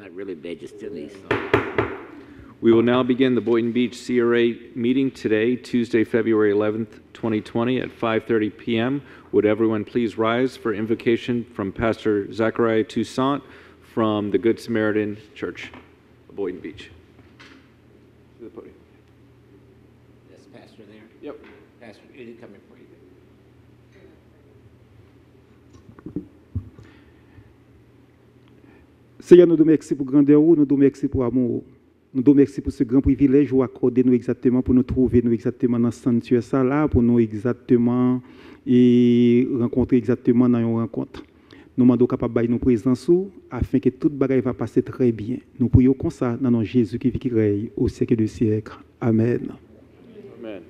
not really bad, just still need some. We will now begin the Boynton Beach CRA meeting today, Tuesday, February 11th, 2020 at 5:30 p.m. Would everyone please rise for invocation from Pastor Zachariah Toussaint from the Good Samaritan Church of Boynton Beach. To the podium. That's Pastor there? Yep. Pastor, is he coming for you? Seigneur, nous te remercions pour grandeur, nous te remercions pour amour. Nous te remercions pour ce grand privilège où accorder nous exactement pour nous trouver nous exactement dans ce sanctuaire ça là pour nous exactement et rencontrer exactement dans une rencontre. Nous demandons capable de nous présence afin que toute bagaille va passer très bien. Nous prions comme ça dans nom Jésus qui vit qui règne au siècle des siècles. Amen. Amen.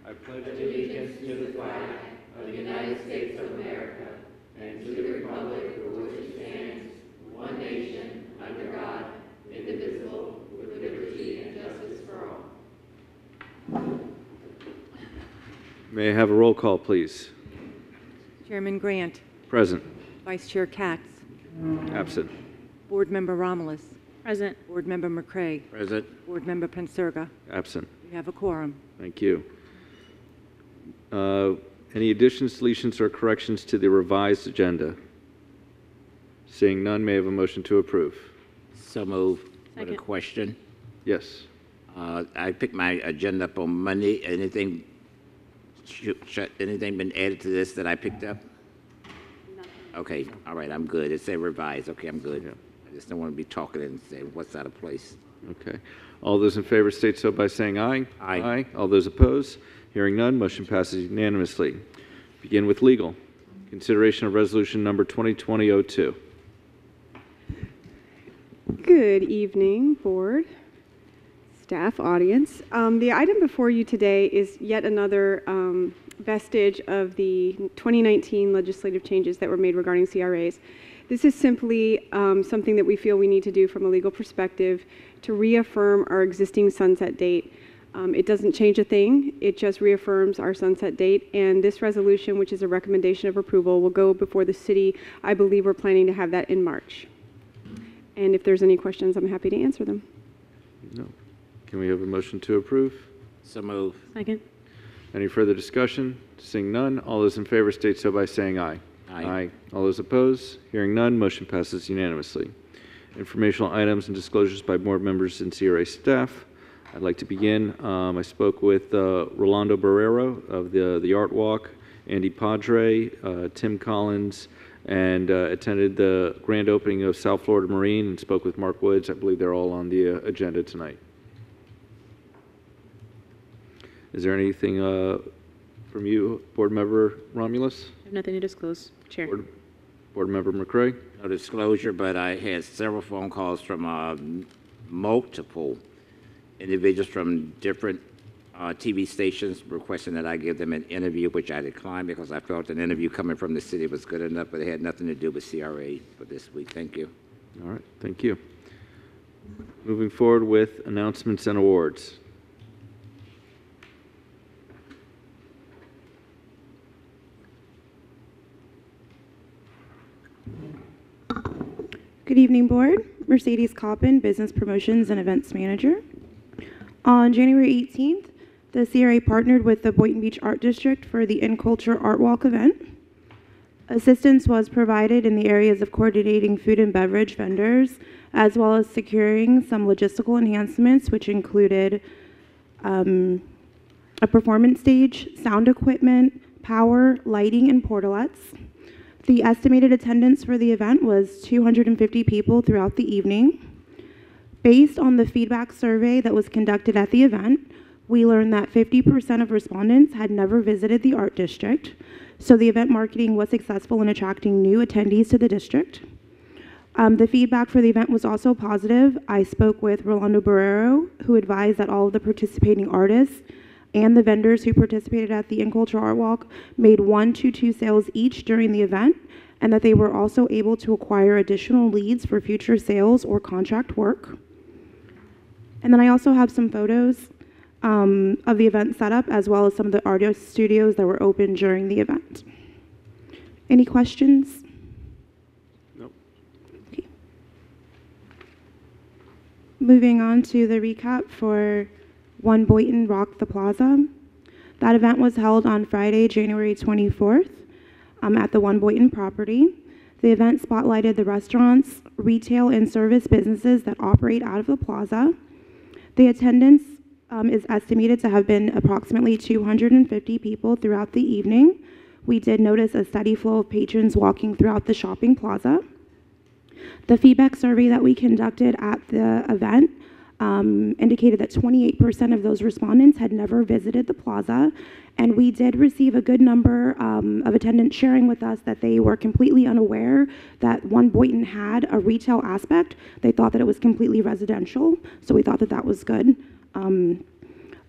I pledge allegiance to the flag of the United States of America and to the republic for which it stands, one nation, under God, indivisible, with liberty and justice for all. May I have a roll call, please? Chairman Grant. Present. Vice Chair Katz. Absent. Board Member Romulus. Present. Board Member McCrae. Present. Board Member Pensurga. Absent. We have a quorum. Thank you. Any additions, deletions, or corrections to the revised agenda? Seeing none, may I have a motion to approve? So move. With a Second. question. Yes. I picked my agenda up on Monday. Anything been added to this that I picked up? Okay, all right, I'm good. It said revised. Okay, I'm good. Yeah. I just don't want to be talking and saying what's out of place. Okay. All those in favor state so by saying aye. Aye. Aye. All those opposed? Hearing none, motion passes unanimously. Begin with legal. Consideration of resolution number 2020-02. Good evening, board, staff, audience. The item before you today is yet another vestige of the 2019 legislative changes that were made regarding CRAs. This is simply something that we feel we need to do from a legal perspective to reaffirm our existing sunset date. It doesn't change a thing, it just reaffirms our sunset date, and this resolution, which is a recommendation of approval, will go before the city. I believe we're planning to have that in March. And if there's any questions, I'm happy to answer them. No. Can we have a motion to approve? So move. Second. Any further discussion? Seeing none, all those in favor state so by saying aye. Aye. All those opposed? Hearing none, motion passes unanimously. Informational items and disclosures by board members and CRA staff. I'd like to begin. I spoke with Rolando Barrero of the Art Walk, Andy Padre, Tim Collins, and attended the grand opening of South Florida Marine and spoke with Mark Woods. I believe they're all on the agenda tonight. Is there anything from you, Board Member Romulus? I have nothing to disclose, Chair. Board Member McCrae? No disclosure, but I had several phone calls from multiple individuals from different TV stations requesting that I give them an interview, which I declined because I felt an interview coming from the city was good enough, but it had nothing to do with CRA for this week. Thank you. All right, thank you. Moving forward with announcements and awards. Good evening, Board. Mercedes Coppin, Business Promotions and Events Manager. On January 18th, the CRA partnered with the Boynton Beach Art District for the In Culture Art Walk event. Assistance was provided in the areas of coordinating food and beverage vendors, as well as securing some logistical enhancements, which included a performance stage, sound equipment, power, lighting, and portalettes. The estimated attendance for the event was 250 people throughout the evening. Based on the feedback survey that was conducted at the event, we learned that 50% of respondents had never visited the art district, so the event marketing was successful in attracting new attendees to the district. The feedback for the event was also positive. I spoke with Rolando Barrero, who advised that all of the participating artists and the vendors who participated at the In Culture Art Walk made 1 to 2 sales each during the event, and that they were also able to acquire additional leads for future sales or contract work. And then I also have some photos of the event setup, as well as some of the artist studios that were open during the event. Any questions? Nope. Okay. Moving on to the recap for One Boynton Rock the Plaza. That event was held on Friday, January 24th at the One Boynton property. The event spotlighted the restaurants, retail, and service businesses that operate out of the plaza. The attendance is estimated to have been approximately 250 people throughout the evening. We did notice a steady flow of patrons walking throughout the shopping plaza. The feedback survey that we conducted at the event indicated that 28% of those respondents had never visited the plaza, and we did receive a good number of attendants sharing with us that they were completely unaware that One Boynton had a retail aspect. They thought that it was completely residential, so we thought that that was good.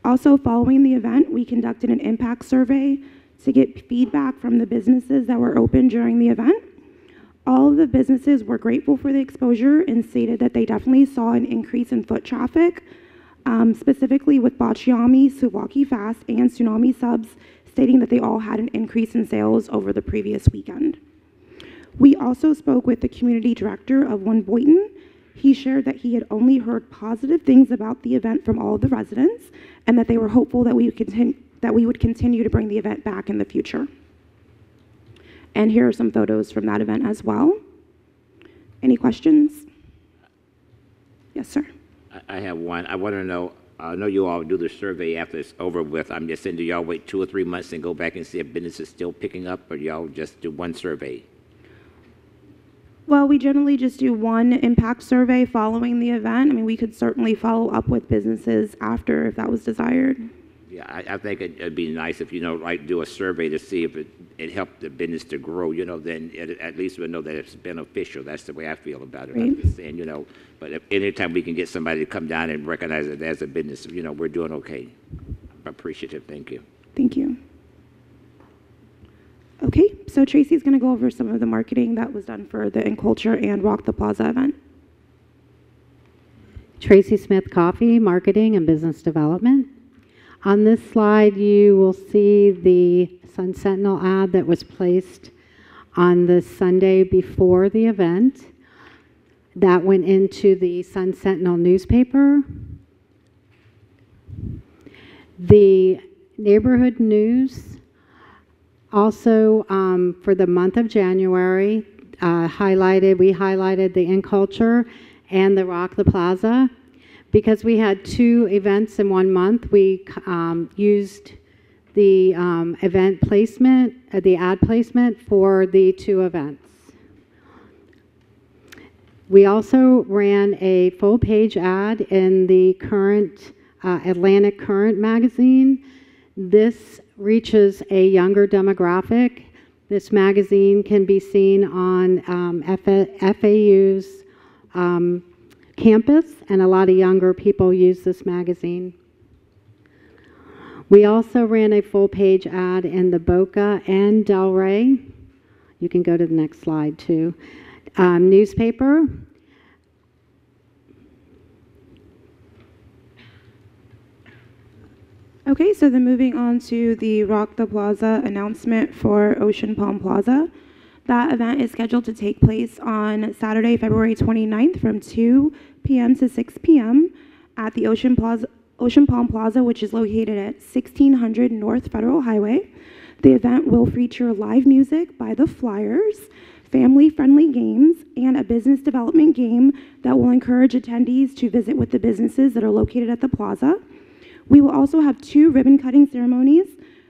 Also, following the event, we conducted an impact survey to get feedback from the businesses that were open during the event. All of the businesses were grateful for the exposure and stated that they definitely saw an increase in foot traffic, specifically with Bacciami, Suwaki Fast, and Tsunami Subs, stating that they all had an increase in sales over the previous weekend. We also spoke with the community director of One Boynton. He shared that he had only heard positive things about the event from all of the residents, and that they were hopeful that we would continue to bring the event back in the future. And here are some photos from that event as well. Any questions? Yes, sir. I have one. I want to know, I know you all do the survey after it's over with. I'm just saying, do y'all wait 2 or 3 months and go back and see if business is still picking up, or y'all just do one survey? Well, we generally just do one impact survey following the event. I mean, we could certainly follow up with businesses after if that was desired. Yeah, I think it'd be nice if, like do a survey to see if it helped the business to grow, then at least we'll know that it's beneficial. That's the way I feel about it. Right. I'm just saying, but if anytime we can get somebody to come down and recognize it as a business, we're doing okay. I'm appreciative. Thank you. Thank you. Okay, so Tracy's going to go over some of the marketing that was done for the In Culture and Rock the Plaza event. Tracy Smith Coffee, Marketing and Business Development. On this slide, you will see the Sun Sentinel ad that was placed on the Sunday before the event. That went into the Sun Sentinel newspaper. The neighborhood news also for the month of January we highlighted the In Culture and the Rock the Plaza. Because we had 2 events in 1 month, we used the event placement, the ad placement for the 2 events. We also ran a full-page ad in the current Atlantic Current magazine. This reaches a younger demographic. This magazine can be seen on FAU's campus, and a lot of younger people use this magazine. We also ran a full-page ad in the Boca and Delray. You can go to the next slide too. Newspaper. Okay, so then moving on to the Rock the Plaza announcement for Ocean Palm Plaza. That event is scheduled to take place on Saturday, February 29th from 2 p.m. to 6 p.m. at the Ocean Palm Plaza, which is located at 1600 North Federal Highway. The event will feature live music by the Flyers, family-friendly games, and a business development game that will encourage attendees to visit with the businesses that are located at the plaza. We will also have 2 ribbon-cutting ceremonies.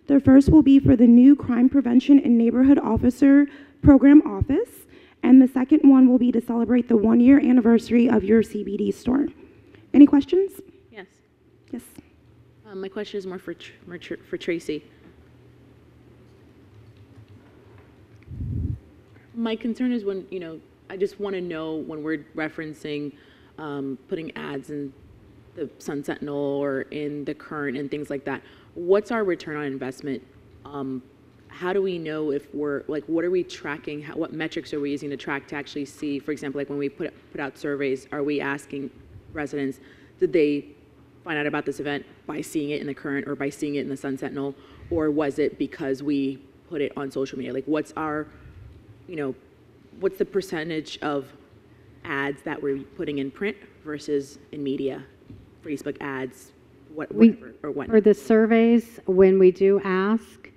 The first will be for the new Crime Prevention and Neighborhood Officer Program Office, and the second one will be to celebrate the 1-year anniversary of your CBD store. Any questions? Yes. Yes. My question is more for Tracy. My concern is when, I just want to know when we're referencing putting ads in the Sun Sentinel or in the Current and things like that, what's our return on investment? How do we know if we're, what are we tracking? What metrics are we using to track to actually see, for example, when we put out surveys, are we asking residents, did they find out about this event by seeing it in the Current or by seeing it in the Sun Sentinel, or was it because we put it on social media? What's our, what's the percentage of ads that we're putting in print versus in media, Facebook ads, We, whatever, or what? for the surveys, when we do ask,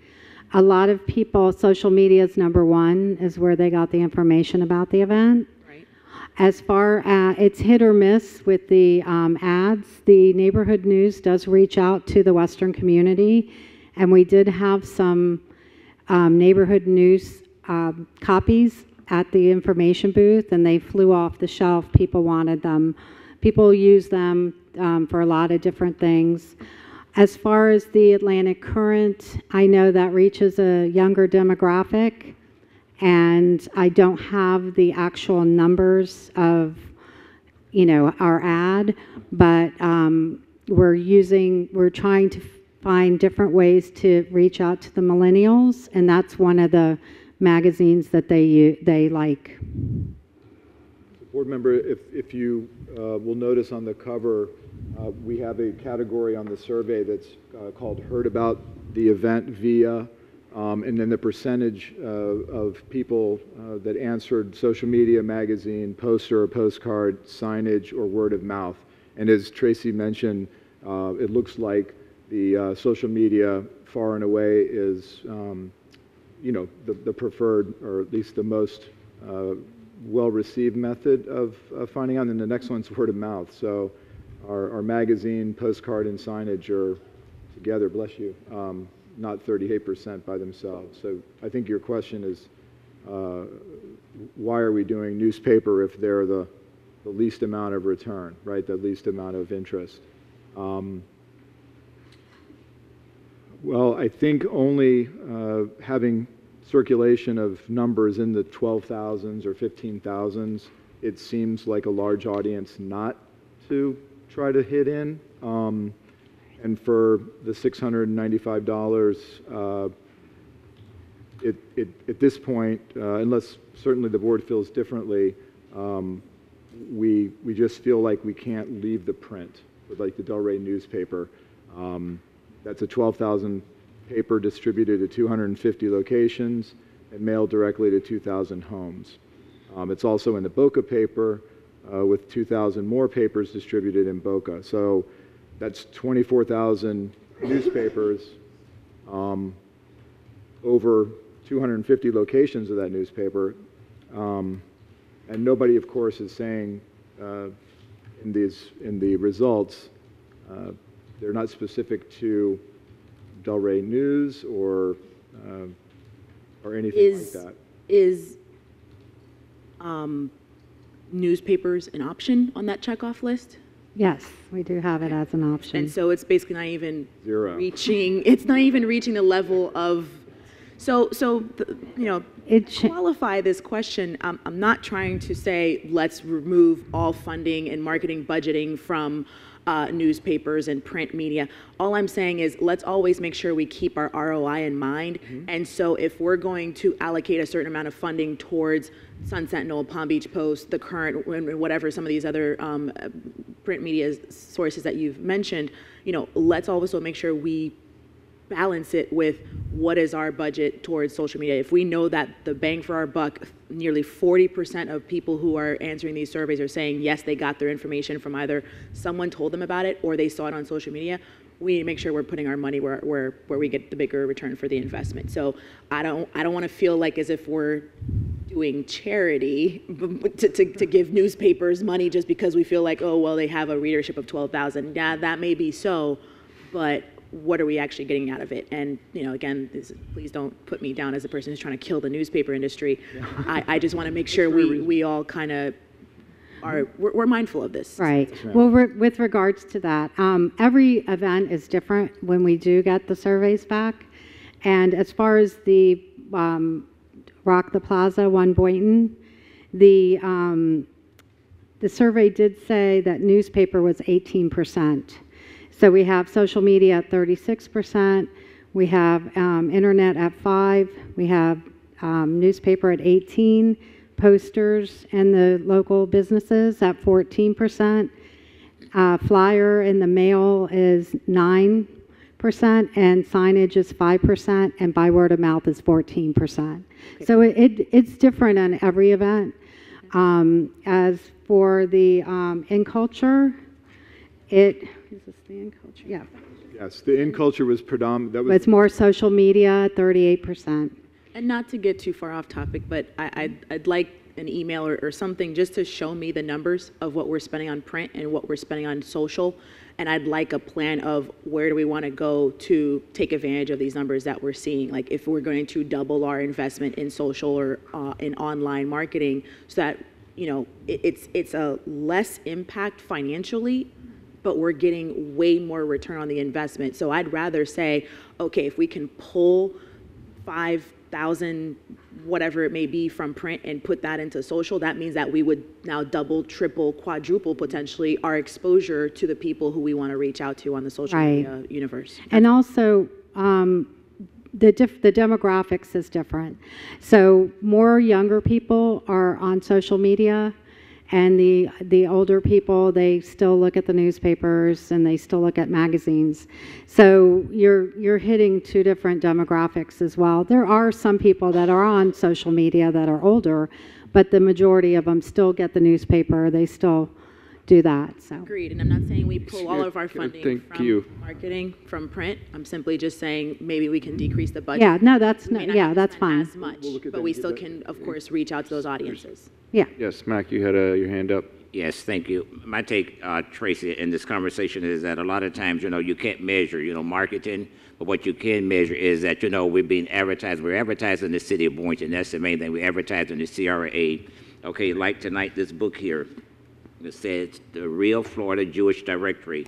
a lot of people, social media is number one, is where they got the information about the event. Right. As far as, it's hit or miss with the ads, the neighborhood news does reach out to the Western community, and we did have some neighborhood news copies at the information booth, and they flew off the shelf. People wanted them. People use them for a lot of different things. As far as the Atlantic Current, I know that reaches a younger demographic, and I don't have the actual numbers of, our ad, but we're trying to find different ways to reach out to the millennials, and that's one of the magazines that they like. Board member, if you will notice on the cover, we have a category on the survey that's called Heard About the Event Via, and then the percentage of people that answered social media, magazine, poster or postcard, signage, or word of mouth. And as Tracy mentioned, it looks like the social media far and away is the preferred, or at least the most well-received method of finding out, and the next one's word of mouth. So our magazine, postcard, and signage are together, bless you, not 38% by themselves. So I think your question is, why are we doing newspaper if they're the least amount of return, right? The least amount of interest. Well, I think only having circulation of numbers in the 12,000s or 15,000s, it seems like a large audience not to try to hit in. And for the $695, at this point, unless certainly the board feels differently, we just feel like we can't leave the print with like the Delray newspaper. That's a 12,000 paper distributed to 250 locations and mailed directly to 2,000 homes. It's also in the Boca paper with 2,000 more papers distributed in Boca. So that's 24,000 newspapers, over 250 locations of that newspaper. And nobody, of course, is saying in the results, they're not specific to Delray News or anything like that. Is newspapers an option on that checkoff list? Yes, we do have it as an option. And so it's basically not even Zero. it's not even reaching the level of, qualify this question. I'm not trying to say let's remove all funding and marketing budgeting from newspapers and print media. All I'm saying is let's always make sure we keep our ROI in mind. Mm-hmm. And so if we're going to allocate a certain amount of funding towards Sun Sentinel, Palm Beach Post, The Current, and whatever some of these other print media sources that you've mentioned, let's also make sure we balance it with what is our budget towards social media. If we know that the bang for our buck, nearly 40% of people who are answering these surveys are saying yes, they got their information from either someone told them about it or they saw it on social media, we need to make sure we're putting our money where we get the bigger return for the investment. So I don't want to feel like as if we're doing charity to give newspapers money just because we feel like, oh, well, they have a readership of 12,000. Yeah, that may be so, but what are we actually getting out of it? And, again, please don't put me down as a person who's trying to kill the newspaper industry. Yeah. I just want to make sure we all kind of we're mindful of this. Right. Well, with regards to that, every event is different when we do get the surveys back. And as far as the Rock the Plaza, one Boynton, the survey did say that newspaper was 18%. So we have social media at 36%, we have internet at 5%, we have newspaper at 18%, posters and the local businesses at 14%, flyer in the mail is 9%, and signage is 5%, and by word of mouth is 14%. Okay. So it's different on every event. As for the in culture, is this the in culture? Yeah. Yes, the in culture was predominant. That But it's more social media, 38%. And not to get too far off topic, but I'd like an email or something just to show me the numbers of what we're spending on print and what we're spending on social. And I'd like a plan of where do we want to go to take advantage of these numbers that we're seeing. Like if we're going to double our investment in social or in online marketing so that, you know, it's a less impact financially, but we're getting way more return on the investment. So I'd rather say, okay, if we can pull 5,000, whatever it may be from print and put that into social, that means that we would now double, triple, quadruple potentially our exposure to the people who we want to reach out to on the social media universe. And also, the demographics is different. So more younger people are on social media, and the older people, they still look at the newspapers and they still look at magazines. So you're hitting two different demographics as well. There are some people that are on social media that are older, but the majority of them still get the newspaper. They still do that. So agreed. And I'm not saying we pull all of our funding from marketing from print. I'm simply just saying maybe we can decrease the budget. Yeah, no, that's that's fine. As much, but we still can, of course, reach out to those audiences. Yeah. Yes, Mac, you had your hand up. Yes, thank you. My take, Tracy, in this conversation is that a lot of times, you know, you can't measure, you know, marketing, but what you can measure is that, you know, we're being advertised. We're advertising the city of Boynton. That's the main thing. We're advertising the CRA. Okay, like tonight, this book here, it says the Real Florida Jewish Directory.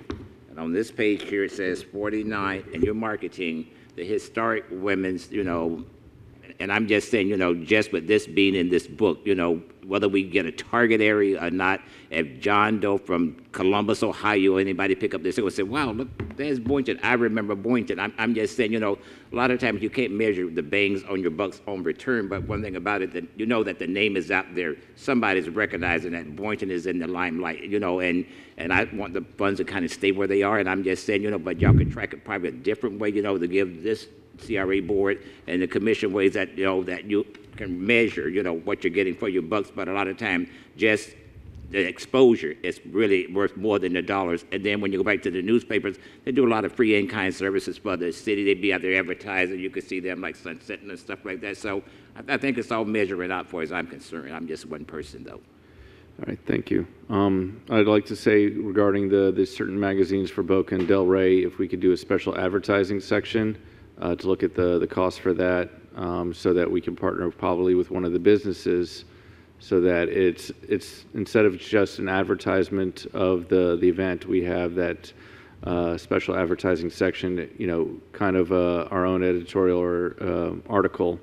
And on this page here, it says 49, and you're marketing the historic women's, you know, and I'm just saying, you know, just with this being in this book, you know, whether we get a target area or not, if John Doe from Columbus, Ohio, anybody pick up this and say, wow, look, there's Boynton. I remember Boynton. I'm just saying, you know, a lot of times you can't measure the bangs on your bucks on return, but one thing about it, that you know that the name is out there. Somebody's recognizing that Boynton is in the limelight, you know, and I want the funds to kind of stay where they are, and I'm just saying, you know, but y'all could track it probably a different way, you know, to give this CRA board and the commission ways that, you know, that you can measure, you know, what you're getting for your bucks, but a lot of time just the exposure is really worth more than the dollars. And then when you go back to the newspapers, they do a lot of free in-kind services for the city. They'd be out there advertising. You could see them like sunsetting and stuff like that. So I think it's all measuring out for as I'm concerned. I'm just one person, though. All right, thank you. I'd like to say regarding the certain magazines for Boca and Del Rey, if we could do a special advertising section to look at the cost for that, so that we can partner probably with one of the businesses, so that it's instead of just an advertisement of the event, we have that special advertising section, you know, kind of our own editorial or article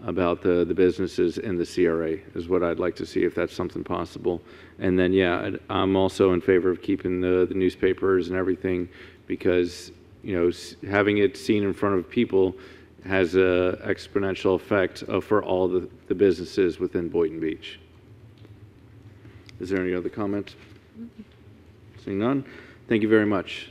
about the businesses in the CRA is what I'd like to see, if that's something possible. And then, yeah, I'm also in favor of keeping the newspapers and everything, because, you know, having it seen in front of people has an exponential effect for all the businesses within Boynton Beach. Is there any other comments? Seeing none, thank you very much.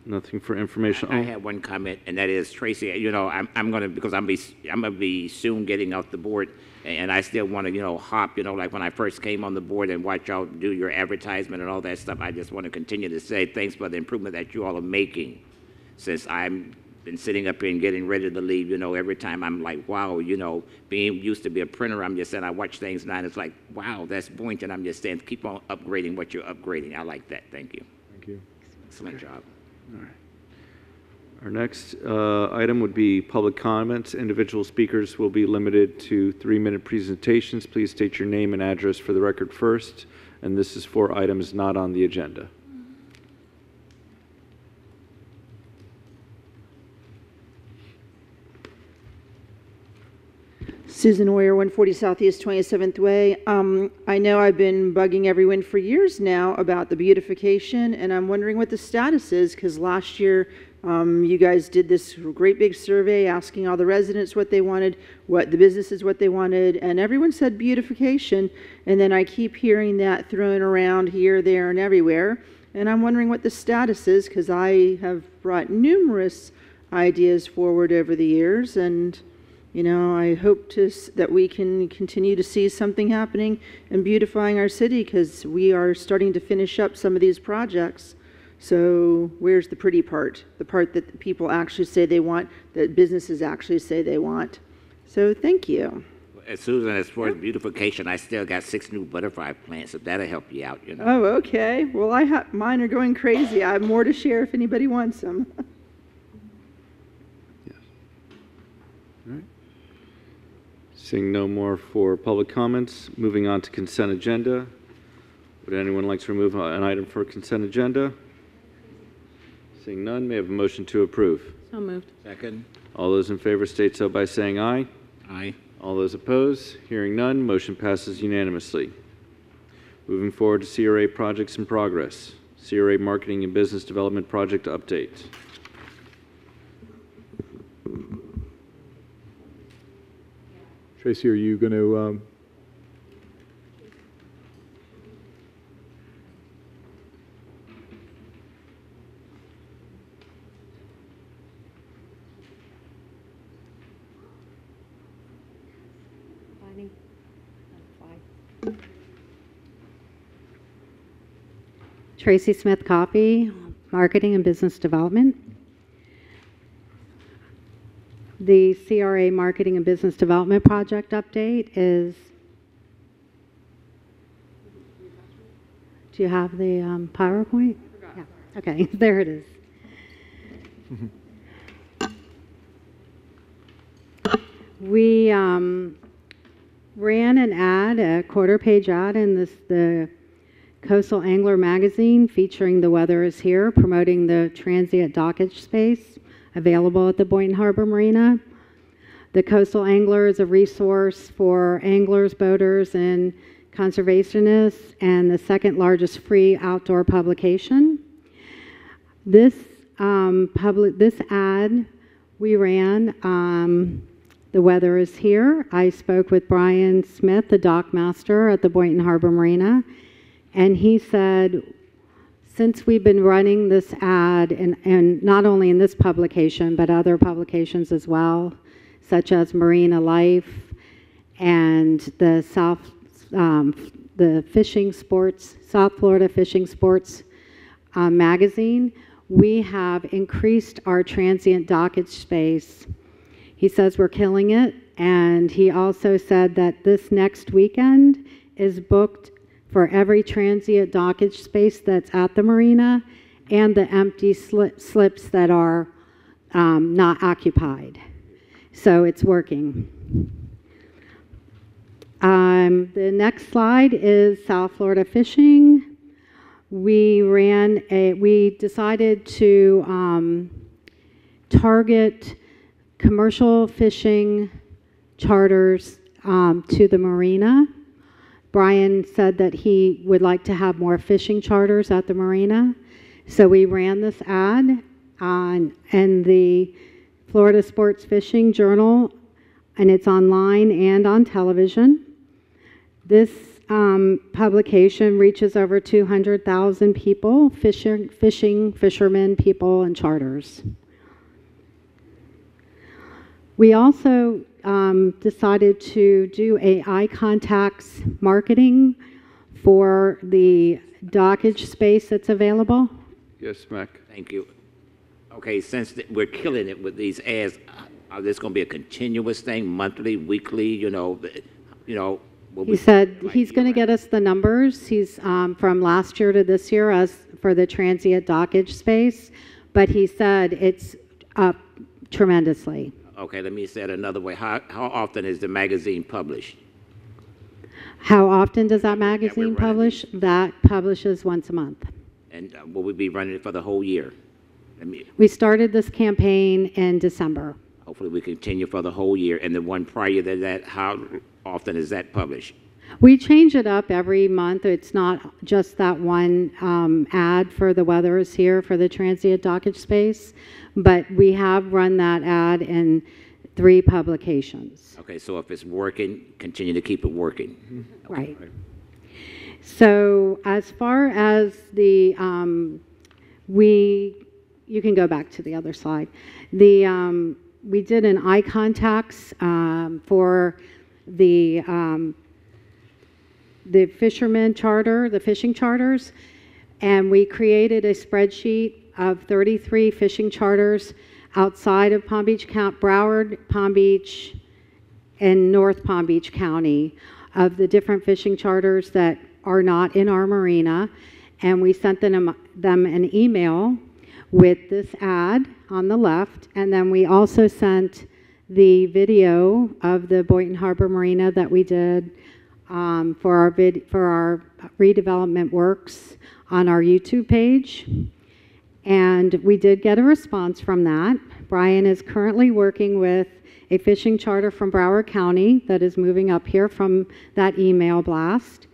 Nothing for information. I have one comment, and that is, Tracy, you know, I'm gonna, because I'm gonna be soon getting off the board, and I still want to, you know, hop, you know, like when I first came on the board and watch y'all do your advertisement and all that stuff. I just want to continue to say thanks for the improvement that you all are making. Since I've been sitting up here and getting ready to leave, you know, every time I'm like, wow, you know, being used to be a printer, I'm just saying, I watch things now, and it's like, wow, that's Boynton. I'm just saying, keep on upgrading what you're upgrading. I like that. Thank you. Thank you. Excellent job. All right. Our next item would be public comments. Individual speakers will be limited to 3-minute presentations. Please state your name and address for the record first, and this is for items not on the agenda. Susan Hoyer, 140 Southeast 27th Way. I know I've been bugging everyone for years now about the beautification, and I'm wondering what the status is, because last year you guys did this great big survey asking all the residents what they wanted, what the businesses what they wanted, and everyone said beautification, and then I keep hearing that thrown around here, there, and everywhere, and I'm wondering what the status is, because I have brought numerous ideas forward over the years, and You know, I hope that we can continue to see something happening and beautifying our city, because we are starting to finish up some of these projects. So where's the pretty part? The part that the people actually say they want, that businesses actually say they want. So thank you. Susan, as far as beautification, I still got 6 new butterfly plants, so that'll help you out, you know. Oh, okay. Well, mine are going crazy. I have more to share if anybody wants them. Yes. All right. Seeing no more for public comments, moving on to consent agenda. Would anyone like to remove an item for consent agenda? Seeing none, may I have a motion to approve? So moved. Second. All those in favor state so by saying aye. Aye. All those opposed? Hearing none, motion passes unanimously. Moving forward to CRA projects in progress. CRA Marketing and Business Development Project Update. Tracy, are you going to... Tracy Smith Coffee, Marketing and Business Development. The CRA Marketing and Business Development Project update is, do you have the PowerPoint? Yeah. Okay, there it is. We ran an ad, a quarter-page ad in the Coastal Angler magazine featuring The Weather is Here, promoting the transient dockage space available at the Boynton Harbor Marina. The Coastal Angler is a resource for anglers, boaters, and conservationists, and the second largest free outdoor publication. This ad we ran, The Weather is Here. I spoke with Brian Smith, the dock master at the Boynton Harbor Marina, and he said, since we've been running this ad, and not only in this publication, but other publications as well, such as Marina Life and the South Florida Fishing Sports magazine, we have increased our transient dockage space. He says we're killing it, and he also said that this next weekend is booked for every transient dockage space that's at the marina and the empty slips that are not occupied. So it's working. The next slide is South Florida Fishing. We decided to target commercial fishing charters to the marina. Brian said that he would like to have more fishing charters at the marina. So we ran this ad in the Florida Sports Fishing Journal, and it's online and on television. This publication reaches over 200,000 people, fishermen, people, and charters. We also decided to do eye contacts marketing for the dockage space that's available. Yes, Mac. Thank you. Okay, since we're killing it with these ads, are this going to be a continuous thing, monthly, weekly, He said he's going to get us the numbers. He's from last year to this year as for the transient dockage space, but he said it's up tremendously. Okay, let me say it another way. How often is the magazine published? How often does that magazine publish? That publishes once a month. And will we be running it for the whole year? We started this campaign in December. Hopefully we continue for the whole year. And the one prior to that, how often is that published? We change it up every month. It's not just that one ad for The Weather is Here for the transient dockage space, but we have run that ad in 3 publications. Okay, so if it's working, continue to keep it working. Okay. Right. So as far as the, you can go back to the other slide. we did an eye contacts for the fisherman charter, the fishing charters, and we created a spreadsheet of 33 fishing charters outside of Palm Beach County, Broward, Palm Beach, and North Palm Beach County, of the different fishing charters that are not in our marina, and we sent them an email with this ad on the left, and then we also sent the video of the Boynton Harbor Marina that we did for our redevelopment works on our YouTube page. And we did get a response from that. Brian is currently working with a fishing charter from Broward County that is moving up here from that email blast.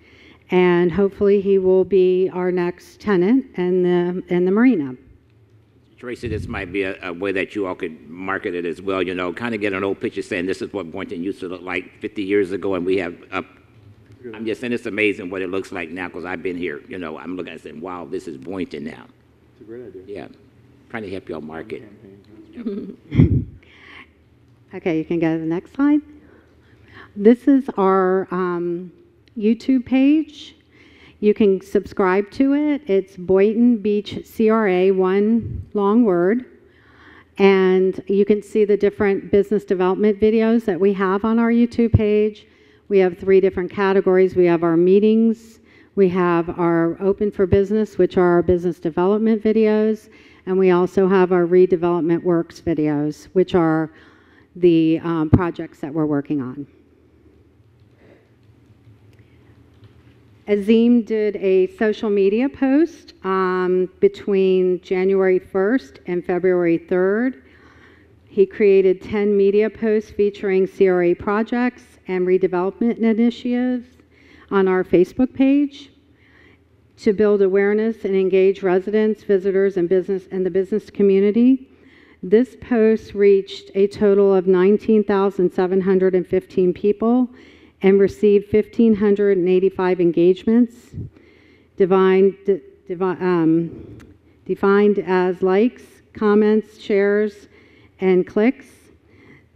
And hopefully he will be our next tenant in the marina. Tracy, this might be a way that you all could market it as well, you know, kind of get an old picture saying this is what Boynton used to look like 50 years ago, and we have up. I'm just saying it's amazing what it looks like now, because I've been here, you know, I'm looking at it saying, wow, this is Boynton now. It's a great idea. Yeah, trying to help y'all market. Okay, you can go to the next slide. This is our YouTube page. You can subscribe to it. It's Boynton Beach CRA, one long word. And you can see the different business development videos that we have on our YouTube page. We have 3 different categories. We have our meetings, we have our open for business, which are our business development videos, and we also have our redevelopment works videos, which are the projects that we're working on. Azim did a social media post between January 1st and February 3rd. He created 10 media posts featuring CRA projects and redevelopment initiatives on our Facebook page to build awareness and engage residents, visitors, and the business community. This post reached a total of 19,715 people and received 1,585 engagements, defined as likes, comments, shares, and clicks.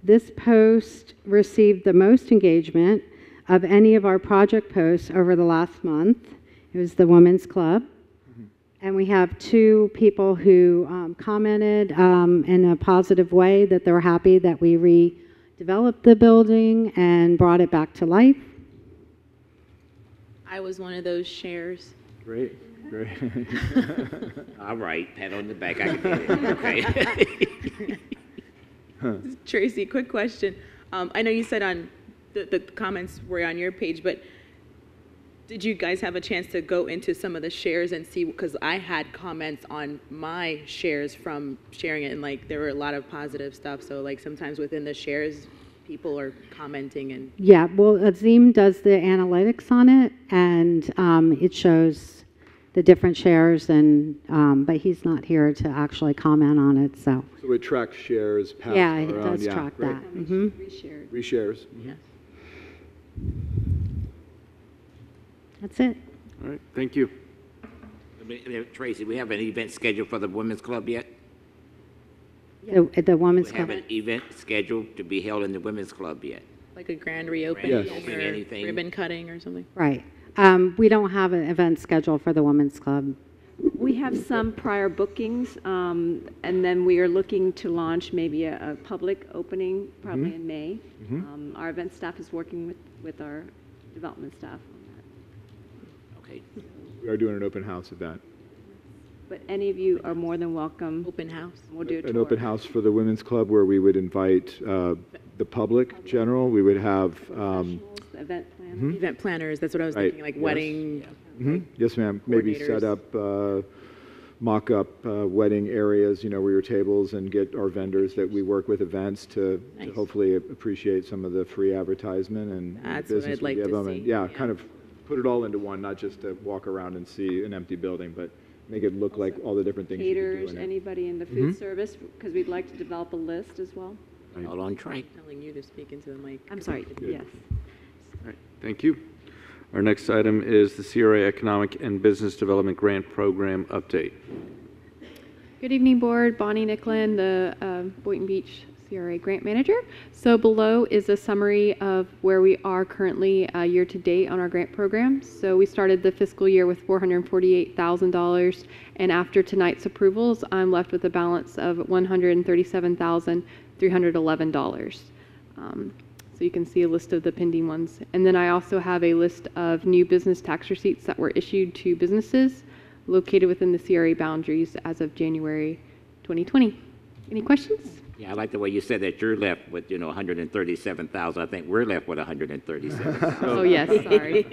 This post received the most engagement of any of our project posts over the last month. It was the Women's Club. And we have 2 people who commented in a positive way that they're happy that we redeveloped the building and brought it back to life. I was one of those shares. Great. All right, pat on the back, I can get it, okay. Tracy, quick question. I know you said on the comments were on your page, but did you guys have a chance to go into some of the shares and see, because I had comments on my shares from sharing it, and like there were a lot of positive stuff, so like sometimes within the shares people are commenting and... Yeah, well, Azim does the analytics on it, and it shows the different shares, and but he's not here to actually comment on it, so... So it tracks shares passed yeah, it around. does track great. that. Mm-hmm. Reshares. Yeah. That's it. All right, thank you. Tracy, we have an event scheduled for the Women's Club yet? The Women's We have Club. an event scheduled to be held in the Women's Club yet? Like a grand reopening Yes. or Anything? ribbon cutting or something? Right. We don't have an event scheduled for the Women's Club. We have some prior bookings, and then we are looking to launch maybe a public opening probably in May. Our event staff is working with our development staff on that. Okay. We are doing an open house of that. But any of you are more than welcome. Open house? We'll do a tour. An open house for the Women's Club where we would invite the public general. We would have... Professionals, the event planners. Event planners, that's what I was Right. thinking, like Yes. wedding... Yes, ma'am. Maybe set up, mock-up wedding areas, you know, where your tables, and get our vendors that we work with events to Nice. hopefully appreciate some of the free advertisement and That's what business I'd like we give to them. And see, yeah, yeah. kind of put it all into one, not just to walk around and see an empty building, but make it look like all the different things you can do Caterers, in it. anybody in the food service, because we'd like to develop a list as well. All on track. Telling you to speak into the mic. I'm sorry, yes. All right, thank you. Our next item is the CRA Economic and Business Development Grant Program update. Good evening, Board. Bonnie Nicklin, the Boynton Beach CRA Grant Manager. So below is a summary of where we are currently year to date on our grant program. So we started the fiscal year with $448,000, and after tonight's approvals, I'm left with a balance of $137,311. So you can see a list of the pending ones. And then I also have a list of new business tax receipts that were issued to businesses located within the CRA boundaries as of January 2020. Any questions? Yeah, I like the way you said that you're left with, 137,000. I think we're left with 137,000. Oh, yes, sorry.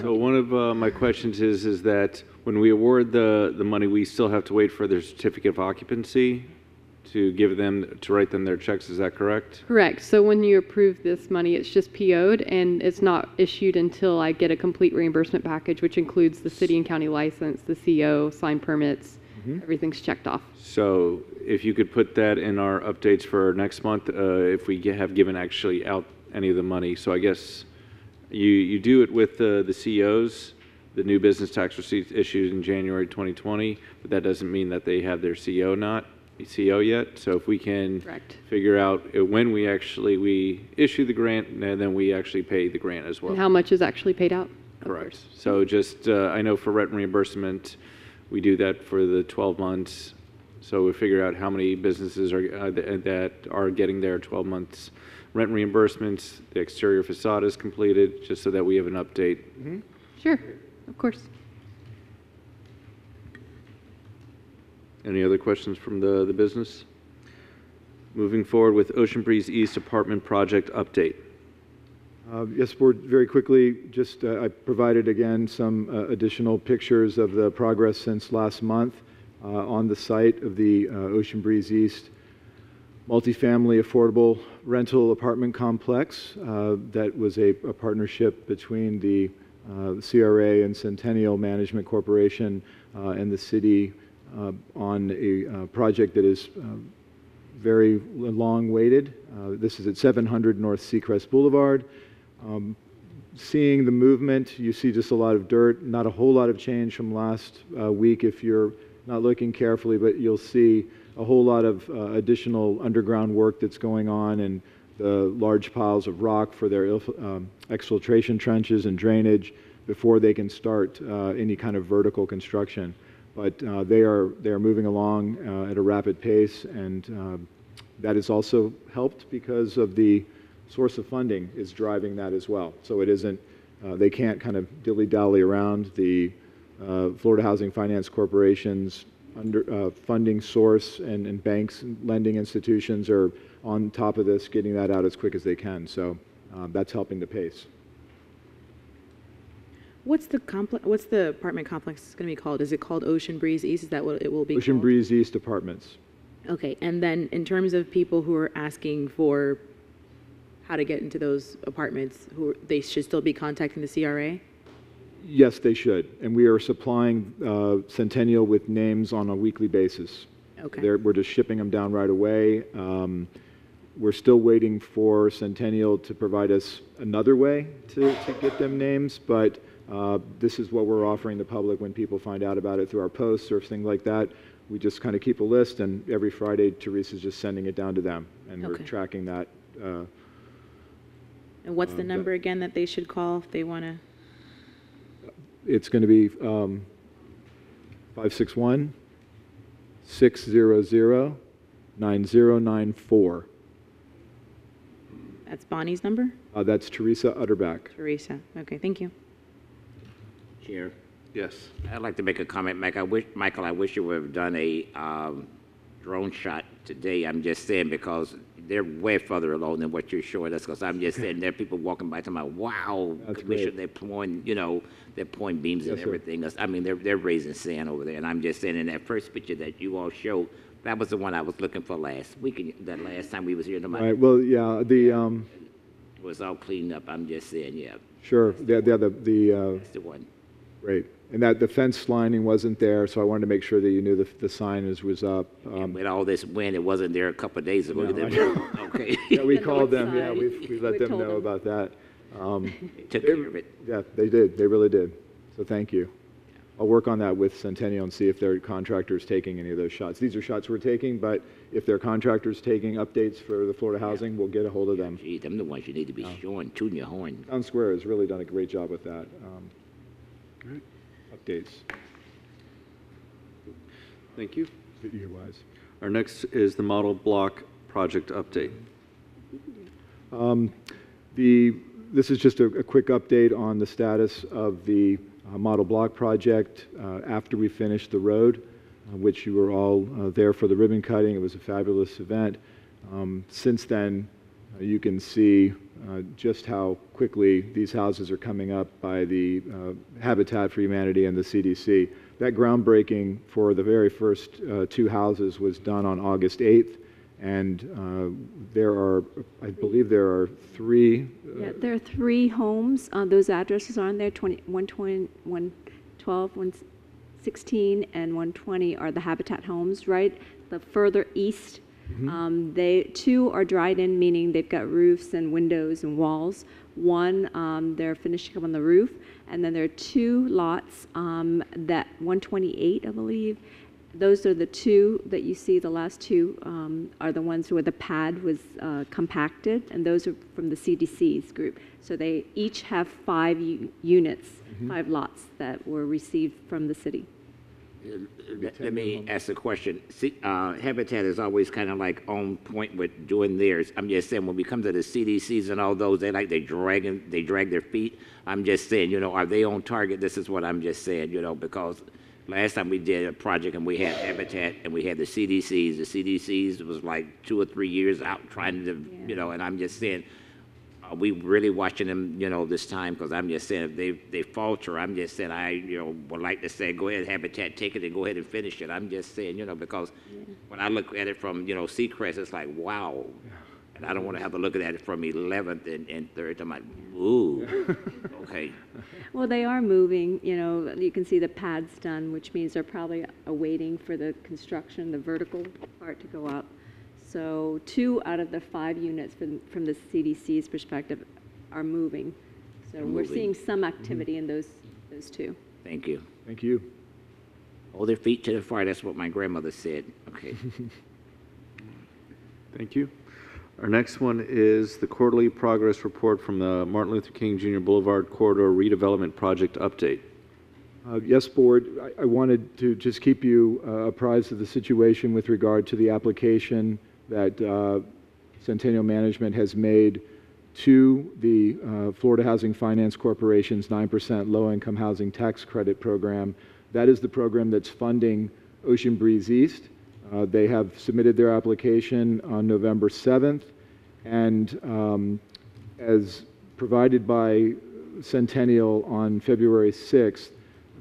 So one of my questions is that when we award the money, we still have to wait for their certificate of occupancy to write them their checks. Is that correct? Correct. So when you approve this money, it's just PO'd, and it's not issued until I get a complete reimbursement package, which includes the city and county license, the CO, signed permits, everything's checked off. So if you could put that in our updates for next month, if we have given actually out any of the money. So I guess you do it with the COs, the new business tax receipts issued in January 2020, but that doesn't mean that they have their CO yet. So if we can figure out when we issue the grant, and then we actually pay the grant as well. And how much is actually paid out? Correct. So just, I know for rent reimbursement, we do that for the 12 months. So we figure out how many businesses that are getting their 12 months rent reimbursements, the exterior facade is completed, just so that we have an update. Sure, of course. Any other questions from the business? Moving forward with Ocean Breeze East Apartment Project update. Yes, Board, very quickly, just I provided again some additional pictures of the progress since last month on the site of the Ocean Breeze East multifamily affordable rental apartment complex. That was a partnership between the CRA and Centennial Management Corporation and the city on a project that is very long waited. This is at 700 North Seacrest Boulevard. Seeing the movement, you see just a lot of dirt, not a whole lot of change from last week if you're not looking carefully, but you'll see a whole lot of additional underground work that's going on, and the large piles of rock for their exfiltration trenches and drainage before they can start any kind of vertical construction. But they are moving along at a rapid pace, and that has also helped because of the source of funding is driving that as well. So it isn't, they can't kind of dilly-dally around. The Florida Housing Finance Corporation's funding source and banks and lending institutions are on top of this, getting that out as quick as they can. So that's helping the pace. What's the apartment complex going to be called? Is it called Ocean Breeze East? Is that what it will be Ocean called? Breeze East Apartments. Okay, and then in terms of people who are asking for how to get into those apartments, they should still be contacting the CRA? Yes, they should. And we are supplying Centennial with names on a weekly basis. Okay. We're just shipping them down right away. We're still waiting for Centennial to provide us another way to get them names, but this is what we're offering the public when people find out about it through our posts or things like that. We just kind of keep a list, and every Friday, Teresa's just sending it down to them, and we're tracking that. And what's the number again that they should call if they want to? It's going to be 561-600-9094. That's Bonnie's number? That's Teresa Utterback. Teresa. Okay, thank you. Chair. Yes. I'd like to make a comment, Michael, I wish you would have done a drone shot today. I'm just saying because they're way further along than what you're showing us, because I'm just saying there are people walking by talking about, wow, Commissioner, they're pouring, they're pouring beams and everything. I mean, they're raising sand over there. And I'm just saying in that first picture that you all showed, that was the one I was looking for last week, that last time we was here. Right, well, yeah, it was all cleaned up. I'm just saying, yeah. Sure, that's the one. Great. And that the fence lining wasn't there, so I wanted to make sure that you knew the sign was up. And with all this wind, it wasn't there a couple of days ago. No, okay. Yeah, we called them. Yeah, we let them know about that. They took care of it. Yeah, they did. They really did. So thank you. I'll work on that with Centennial and see if their contractor's taking any of those shots. These are shots we're taking, but if their contractor's taking updates for the Florida Housing, we'll get a hold of them. Gee, them the ones you need to be showing, tooting your horn. Town Square has really done a great job with that. Updates. Thank you. Video-wise. Our next is the model block project update. This is just a quick update on the status of the model block project after we finished the road, which you were all there for the ribbon cutting. It was a fabulous event. Since then, you can see just how quickly these houses are coming up by the Habitat for Humanity and the CDC. That groundbreaking for the very first 2 houses was done on August 8th, and I believe there are 3. Yeah, there are 3 homes. Those addresses are on there, 120, 112, 116, and 120 are the Habitat homes, right? The further east, 2 are dried in, meaning they've got roofs and windows and walls. 1, they're finishing up on the roof. And then there are 2 lots, that 128, I believe. Those are the 2 that you see. The last 2 are the ones where the pad was compacted, and those are from the CDC's group. So they each have 5 units, 5 lots that were received from the city. Let me ask a question. See, Habitat is always kind of like on point with doing theirs. I'm just saying, when we come to the CDCs and all those, they drag their feet. I'm just saying, are they on target? This is what I'm just saying, because last time we did a project and we had Habitat and we had the CDCs. The CDCs was like 2 or 3 years out trying to, and I'm just saying, are we really watching them, this time? Because I'm just saying, if they falter, I'm just saying, I, would like to say, go ahead, Habitat, take it and go ahead and finish it. I'm just saying, because when I look at it from, Seacrest, it's like, wow. And I don't want to have to look at it from 11th and 3rd. I'm like, ooh, okay. Well, they are moving. You can see the pads done, which means they're probably awaiting for the construction, the vertical part to go up. So 2 out of the 5 units from the CDC's perspective are moving. So we're seeing some activity in those 2. Thank you. Thank you. Hold their feet to the fire. That's what my grandmother said. Okay. Thank you. Our next one is the quarterly progress report from the Martin Luther King Jr. Boulevard Corridor Redevelopment Project update. Yes, Board. I wanted to just keep you apprised of the situation with regard to the application that Centennial Management has made to the Florida Housing Finance Corporation's 9% low-income housing tax credit program. That is the program that's funding Ocean Breeze East. They have submitted their application on November 7th, and as provided by Centennial on February 6th,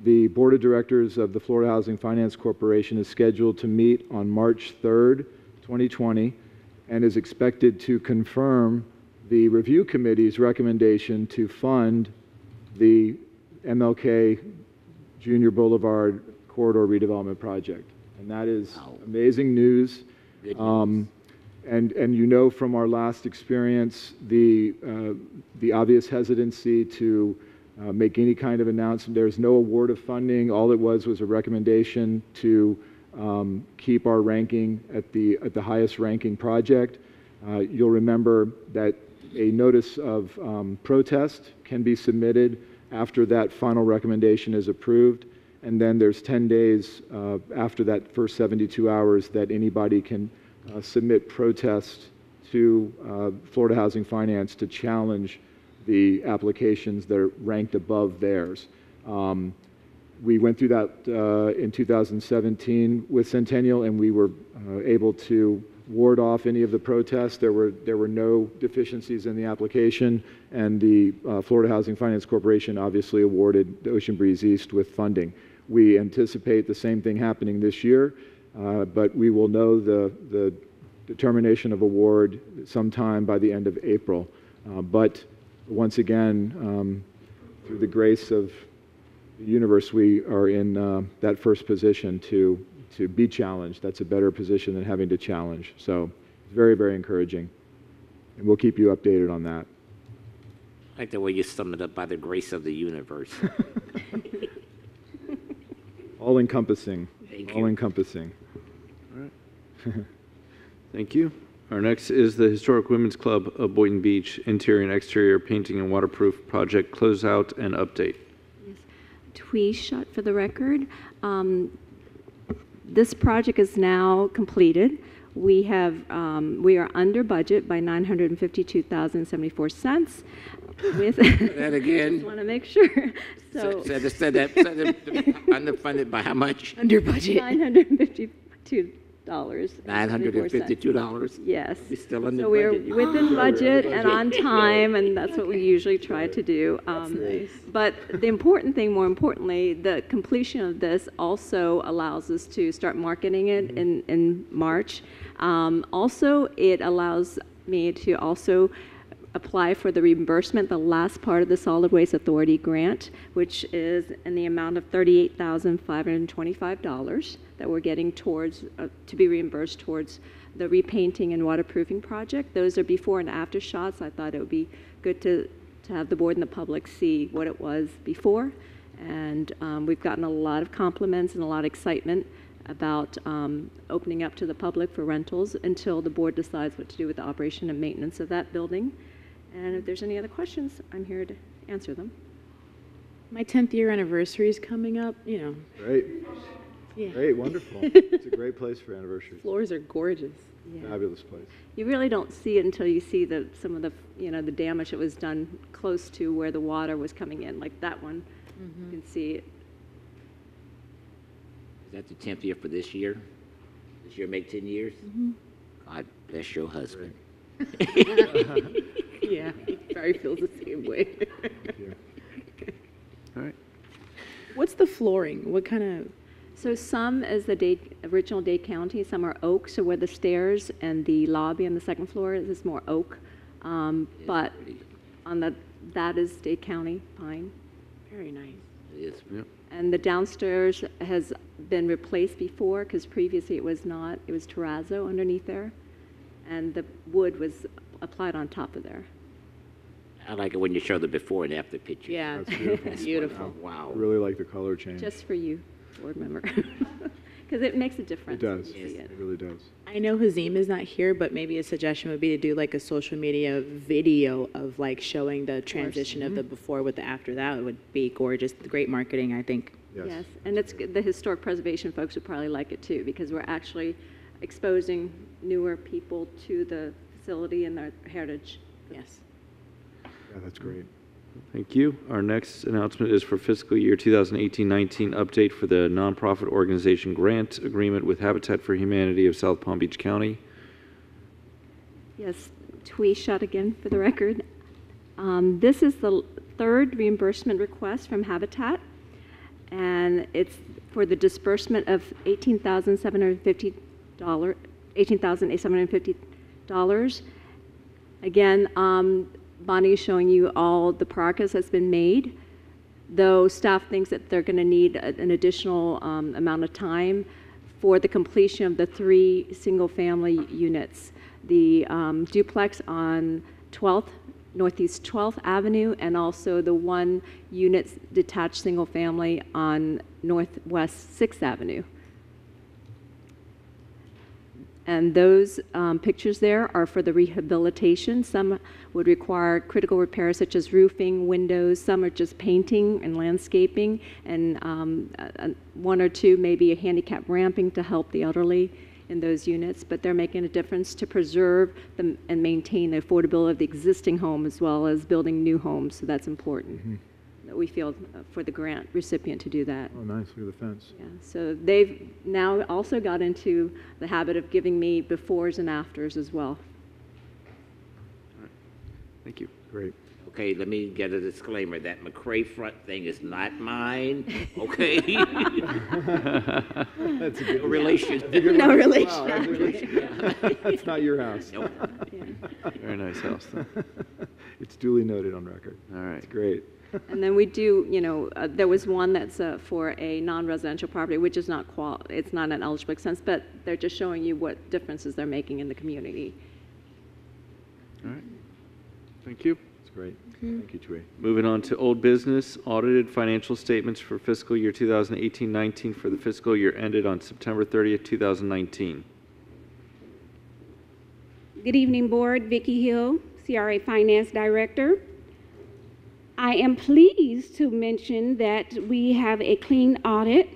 the Board of Directors of the Florida Housing Finance Corporation is scheduled to meet on March 3rd, 2020, and is expected to confirm the Review Committee's recommendation to fund the MLK Junior Boulevard Corridor Redevelopment Project. And that is amazing news. And from our last experience, the obvious hesitancy to make any kind of announcement. There's no award of funding. All it was a recommendation to keep our ranking at the highest ranking project. You'll remember that a notice of protest can be submitted after that final recommendation is approved, and then there's 10 days after that first 72 hours that anybody can submit protests to Florida Housing Finance to challenge the applications that are ranked above theirs. We went through that in 2017 with Centennial, and we were able to ward off any of the protests. There were no deficiencies in the application, and the Florida Housing Finance Corporation obviously awarded the Ocean Breeze East with funding. We anticipate the same thing happening this year, but we will know the determination of award sometime by the end of April. But once again, through the grace of the universe, we are in that first position to be challenged. That's a better position than having to challenge. So it's very, very encouraging. And we'll keep you updated on that. I like the way you sum it up, by the grace of the universe. all encompassing. Thank All you. encompassing. Thank you. Our next is the Historic Women's Club of Boynton Beach Interior and Exterior Painting and Waterproof Project Closeout and Update. Yes. Twee shot for the record. This project is now completed. We have, we are under budget by $952,074 with. That again. Just want to make sure. So. Said underfunded by how much? Under budget. $952. $952. Yes. We're still under So we're budget. within budget and on time, and that's what we usually try to do. But the important thing, more importantly, the completion of this also allows us to start marketing it in March. Also, it allows me to also apply for the reimbursement, the last part of the Solid Waste Authority grant, which is in the amount of $38,525 that we're getting towards, to be reimbursed towards the repainting and waterproofing project. Those are before and after shots. I thought it would be good to have the board and the public see what it was before. And we've gotten a lot of compliments and a lot of excitement about opening up to the public for rentals until the board decides what to do with the operation and maintenance of that building. And if there's any other questions, I'm here to answer them. My 10th year anniversary is coming up, you know. Great. Yeah. Great, wonderful. It's a great place for anniversaries. Floors are gorgeous. Yeah. Fabulous place. You really don't see it until you see some of the, the damage that was done close to where the water was coming in, like that one. You can see it. Is that the 10th year for this year? This year make 10 years? God bless your husband. Yeah, he probably feels the same way. All right. What's the flooring? What kind of? So some is the original Dade County, some are oak, so where the stairs and the lobby on the second floor is more oak. But on that is Dade County pine. Very nice. It is. Yep. And the downstairs has been replaced before, because previously it was not. It was terrazzo underneath there, and the wood was applied on top of there. I like it when you show the before and after pictures. Yeah, That's beautiful. beautiful. Wow. I really like the color change. Just for you, board member, because it makes a difference. It does. when you see It really does. I know Hazim is not here, but maybe a suggestion would be to do like a social media video of like showing the transition of the before with the after. That would be gorgeous. Great marketing, I think. Yes, and it's the historic preservation folks would probably like it too, because we're actually exposing newer people to the facility and their heritage. Yes. Yeah, that's great. Thank you. Our next announcement is for fiscal year 2018-19 update for the nonprofit organization grant agreement with Habitat for Humanity of South Palm Beach County. Yes, Twee shot again for the record. This is the third reimbursement request from Habitat, and it's for the disbursement of $18,750. Again, Bonnie is showing you all the progress that's been made, though staff thinks that they're going to need an additional amount of time for the completion of the 3 single-family units. The duplex on Northeast 12th Avenue, and also the 1 unit detached single-family on Northwest 6th Avenue. And those pictures there are for the rehabilitation. Some would require critical repairs such as roofing, windows. Some are just painting and landscaping, and 1 or 2 maybe a handicap ramping to help the elderly in those units. But they're making a difference to preserve them and maintain the affordability of the existing home, as well as building new homes. So that's important. That we feel for the grant recipient to do that. Oh, nice. Look at the fence. Yeah, so they've now also got into the habit of giving me befores and afters as well. Thank you. Great. Okay, let me get a disclaimer. That McCrae front thing is not mine, okay? That's a good No relation. No relation. Wow, it's not your house. Nope. Very nice house, though. It's duly noted on record. All right. It's great. And then we do, there was one that's for a non-residential property, which is not it's not an eligible expense, but they're just showing you what differences they're making in the community. All right. Thank you. It's Great. Thank you, Tui. Moving on to old business, audited financial statements for fiscal year 2018-19 for the fiscal year ended on September 30th, 2019. Good evening, Board. Vicki Hill, CRA Finance Director. I am pleased to mention that we have a clean audit,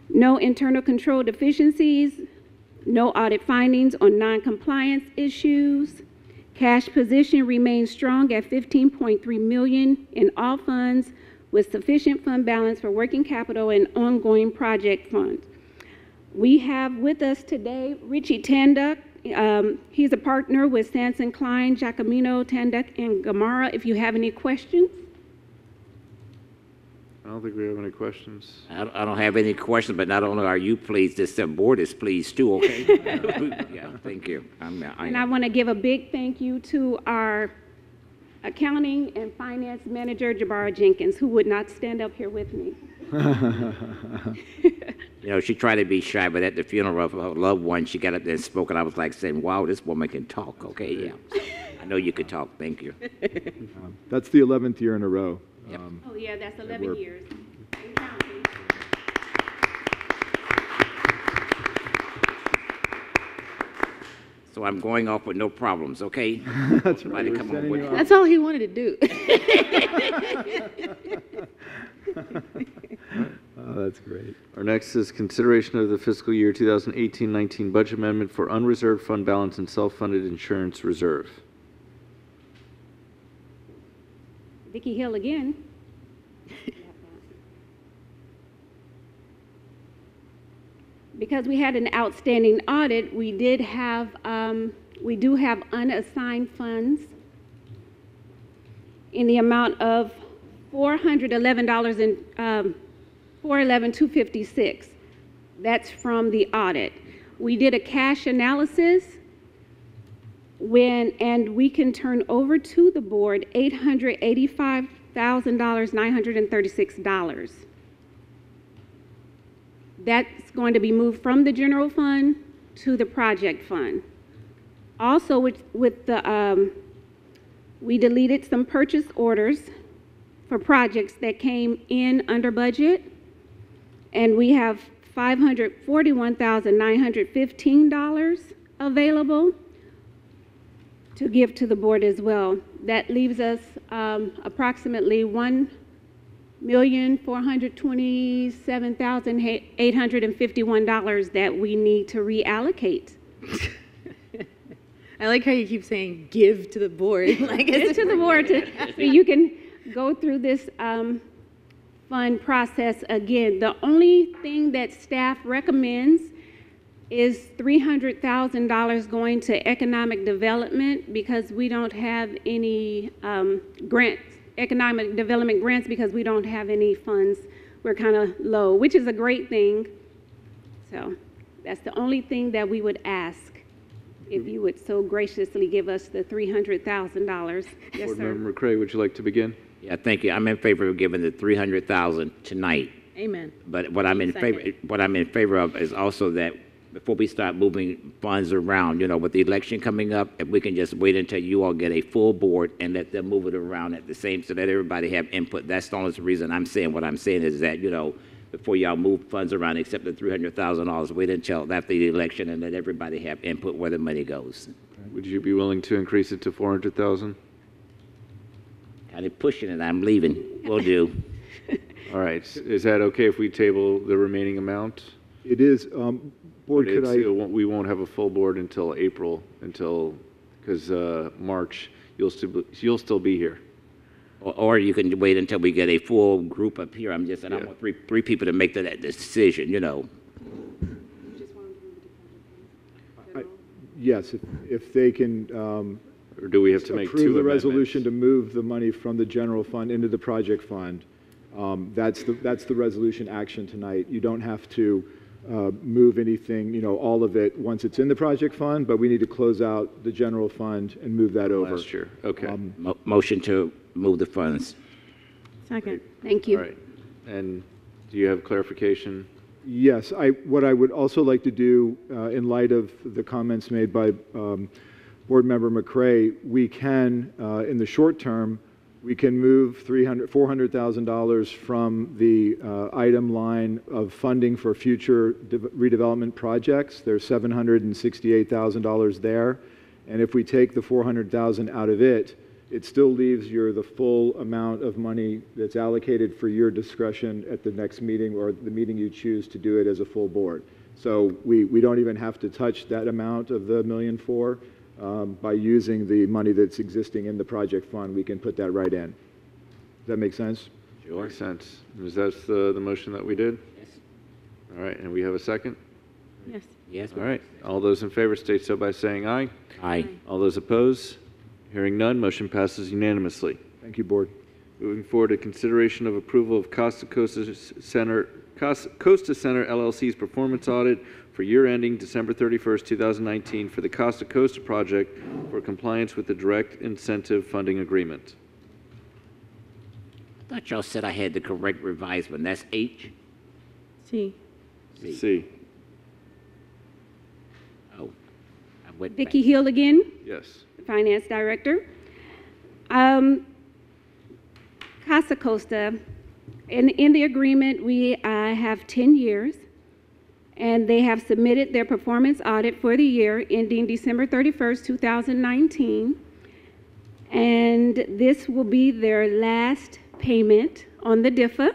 no internal control deficiencies, no audit findings on non-compliance issues. Cash position remains strong at $15.3 million in all funds, with sufficient fund balance for working capital and ongoing project funds. We have with us today Richie Tanduck. He's a partner with Sanson Klein, Giacomino, Tanduck, and Gamara. If you have any questions. I don't think we have any questions. I don't have any questions, but not only are you pleased, this board is pleased too, okay? Yeah, thank you. And I want to give a big thank you to our accounting and finance manager, Jabara Jenkins, who would not stand up here with me. You know, she tried to be shy, but at the funeral of her loved one, she got up there and spoke, and I was like saying, wow, this woman can talk, okay, yeah. I know you could talk, thank you. That's the 11th year in a row. Yep. Oh yeah, that's 11 years. So I'm going off with no problems, okay? That's right. Come on with That's all he wanted to do. Oh, that's great. Our next is consideration of the fiscal year 2018-19 budget amendment for unreserved fund balance and self-funded insurance reserve. Vicki Hill again. Because we had an outstanding audit, we do have unassigned funds in the amount of $411,256. That's from the audit. We did a cash analysis and we can turn over to the board $885,936. That's going to be moved from the general fund to the project fund. Also, we deleted some purchase orders for projects that came in under budget, and we have $541,915 available to give to the board as well. That leaves us approximately $1,427,851 that we need to reallocate. I like how you keep saying give to the board. Like Give to the board so you can go through this fund process again. The only thing that staff recommends is $300,000 going to economic development because we don't have any economic development grants because we don't have any funds. We're kind of low, which is a great thing. So that's the only thing that we would ask if you would so graciously give us the $300,000. Yes, Board sir. Member McCray, would you like to begin? Yeah, thank you. I'm in favor of giving the $300,000 tonight. Amen. But what I'm in favor of is also that before we start moving funds around, you know, with the election coming up, if we can just wait until you all get a full board and let them move it around at the same, so that everybody have input. That's the only reason I'm saying what I'm saying is that, you know, before y'all move funds around, except the $300,000, wait until after the election and let everybody have input where the money goes. Would you be willing to increase it to 400,000? Kind of pushing it. I'm leaving. Will do. All right. Is that okay if we table the remaining amount? It is. Board, could I? We won't have a full board until April, because March you'll still be here. Or you can wait until we get a full group up here. I'm just saying, I want three people to make that decision, you know. Yes, if they can. Or do we have to make two approve the amendments? resolution to move the money from the general fund into the project fund. That's the resolution action tonight. You don't have to move anything, you know, all of it once it's in the project fund, but we need to close out the general fund and move that over. Last year. Okay. Motion to move the funds. Second. Thank you. All right. And do you have clarification? Yes. What I would also like to do, in light of the comments made by Board Member McCray, we can, in the short term, we can move $400,000 from the item line of funding for future redevelopment projects. There's $768,000 there. And if we take the $400,000 out of it, it still leaves you the full amount of money that's allocated for your discretion at the next meeting or the meeting you choose to do it as a full board. So we don't even have to touch that amount of the $1.4 million. By using the money that's existing in the project fund, we can put that right in. Does that make sense? Sure. Makes sense. Is that the motion that we did? Yes. All right, and we have a second? Yes. Yes. All right. All those in favor state so by saying aye. Aye. All those opposed? Hearing none, motion passes unanimously. Thank you, Board. Moving forward to consideration of approval of Costa Center LLC's performance audit for year ending December 31st, 2019 for the Costa Costa project for compliance with the direct incentive funding agreement. I thought y'all said I had the correct revised one. That's H? C. C. Oh, I went Vicki Hill again, Yes. Finance Director. Casa Costa, in the agreement, we have 10 years, and they have submitted their performance audit for the year ending December 31st, 2019. And this will be their last payment on the DIFA.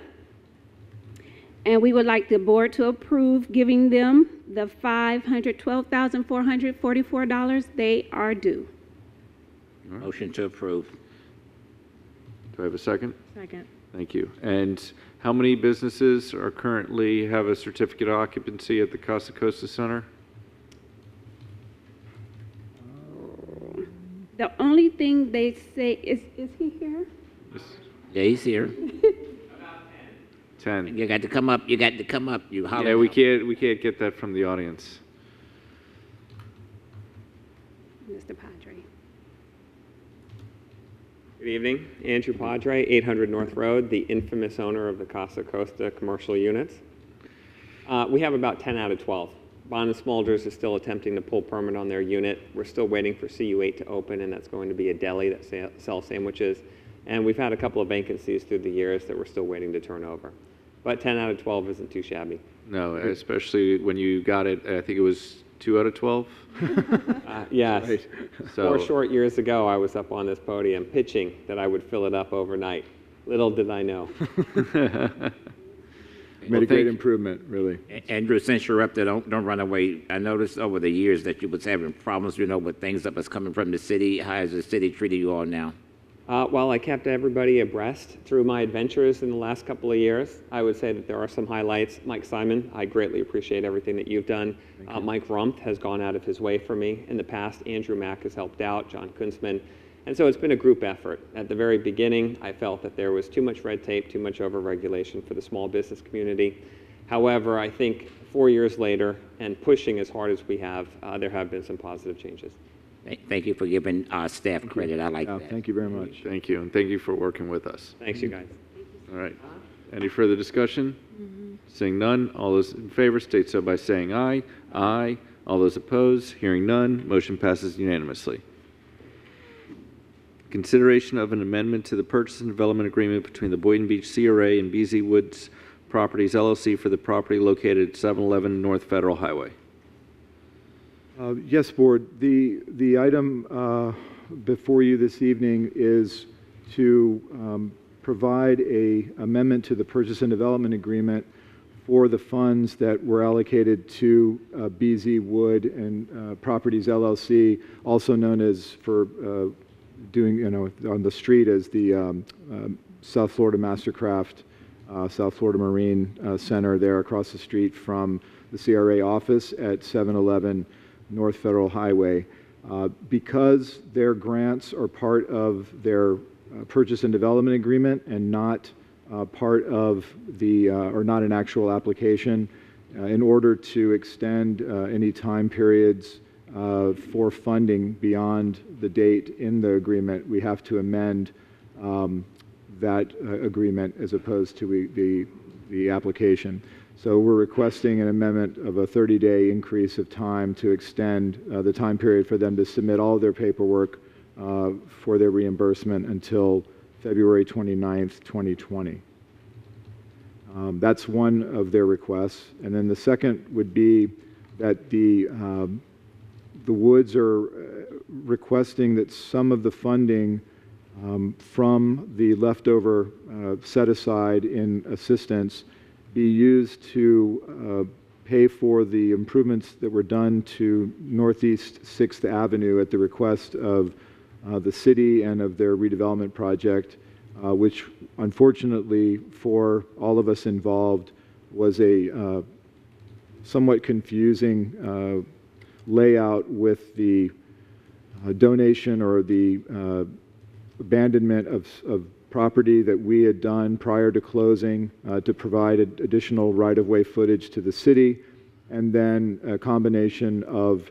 And we would like the board to approve giving them the $512,444 they are due. Right. Motion to approve. Do I have a second? Second. Thank you. And how many businesses are currently have a certificate of occupancy at the Costa Costa Center? The only thing they say is he here? Yeah, he's here. 10. You got to come up. You got to come up. You holler. Yeah, we can't get that from the audience. Mr. Padre. Good evening. Andrew Padre, 800 North Road, the infamous owner of the Casa Costa commercial units. We have about 10 out of 12. Bond & Smulders is still attempting to pull permit on their unit. We're still waiting for CU8 to open, and that's going to be a deli that sells sandwiches. And we've had a couple of vacancies through the years that we're still waiting to turn over. But 10 out of 12 isn't too shabby. No, especially when you got it, I think it was 2 out of 12? Yes. Right. So, 4 short years ago, I was up on this podium pitching that I would fill it up overnight. Little did I know. Made a great improvement, really. Andrew, since you're up there, don't run away. I noticed over the years that you was having problems, with things that was coming from the city. How is the city treating you all now? While I kept everybody abreast through my adventures in the last couple of years, I would say that there are some highlights. Mike Simon, I greatly appreciate everything that you've done. Mike Rumpf has gone out of his way for me in the past. Andrew Mack has helped out, John Kunzman. And so it's been a group effort. At the very beginning, I felt that there was too much red tape, too much overregulation for the small business community. However, I think 4 years later, and pushing as hard as we have, there have been some positive changes. Thank you for giving staff credit. I like that. Thank you very much. thank you, and thank you for working with us. Thanks, you guys. All right. Any further discussion? Seeing none, all those in favor state so by saying aye. Aye. All those opposed, hearing none, motion passes unanimously. Consideration of an amendment to the purchase and development agreement between the Boynton Beach CRA and BZ Woods Properties LLC for the property located at 711 North Federal Highway. Yes, Board. The item before you this evening is to provide an amendment to the purchase and development agreement for the funds that were allocated to BZ Wood and Properties LLC, also known as for doing, on the street as the South Florida Mastercraft, South Florida Marine Center there across the street from the CRA office at 711 North Federal Highway. Because their grants are part of their purchase and development agreement and not part of the, or not an actual application, in order to extend any time periods for funding beyond the date in the agreement, we have to amend that agreement as opposed to the application. So we're requesting an amendment of a 30-day increase of time to extend the time period for them to submit all of their paperwork for their reimbursement until February 29th, 2020. That's one of their requests. And then the second would be that the Woods are requesting that some of the funding from the leftover set aside in assistance be used to pay for the improvements that were done to Northeast 6th Avenue at the request of the city and of their redevelopment project, which unfortunately for all of us involved was a somewhat confusing layout with the donation or the abandonment of property that we had done prior to closing to provide additional right-of-way footage to the city, and then a combination of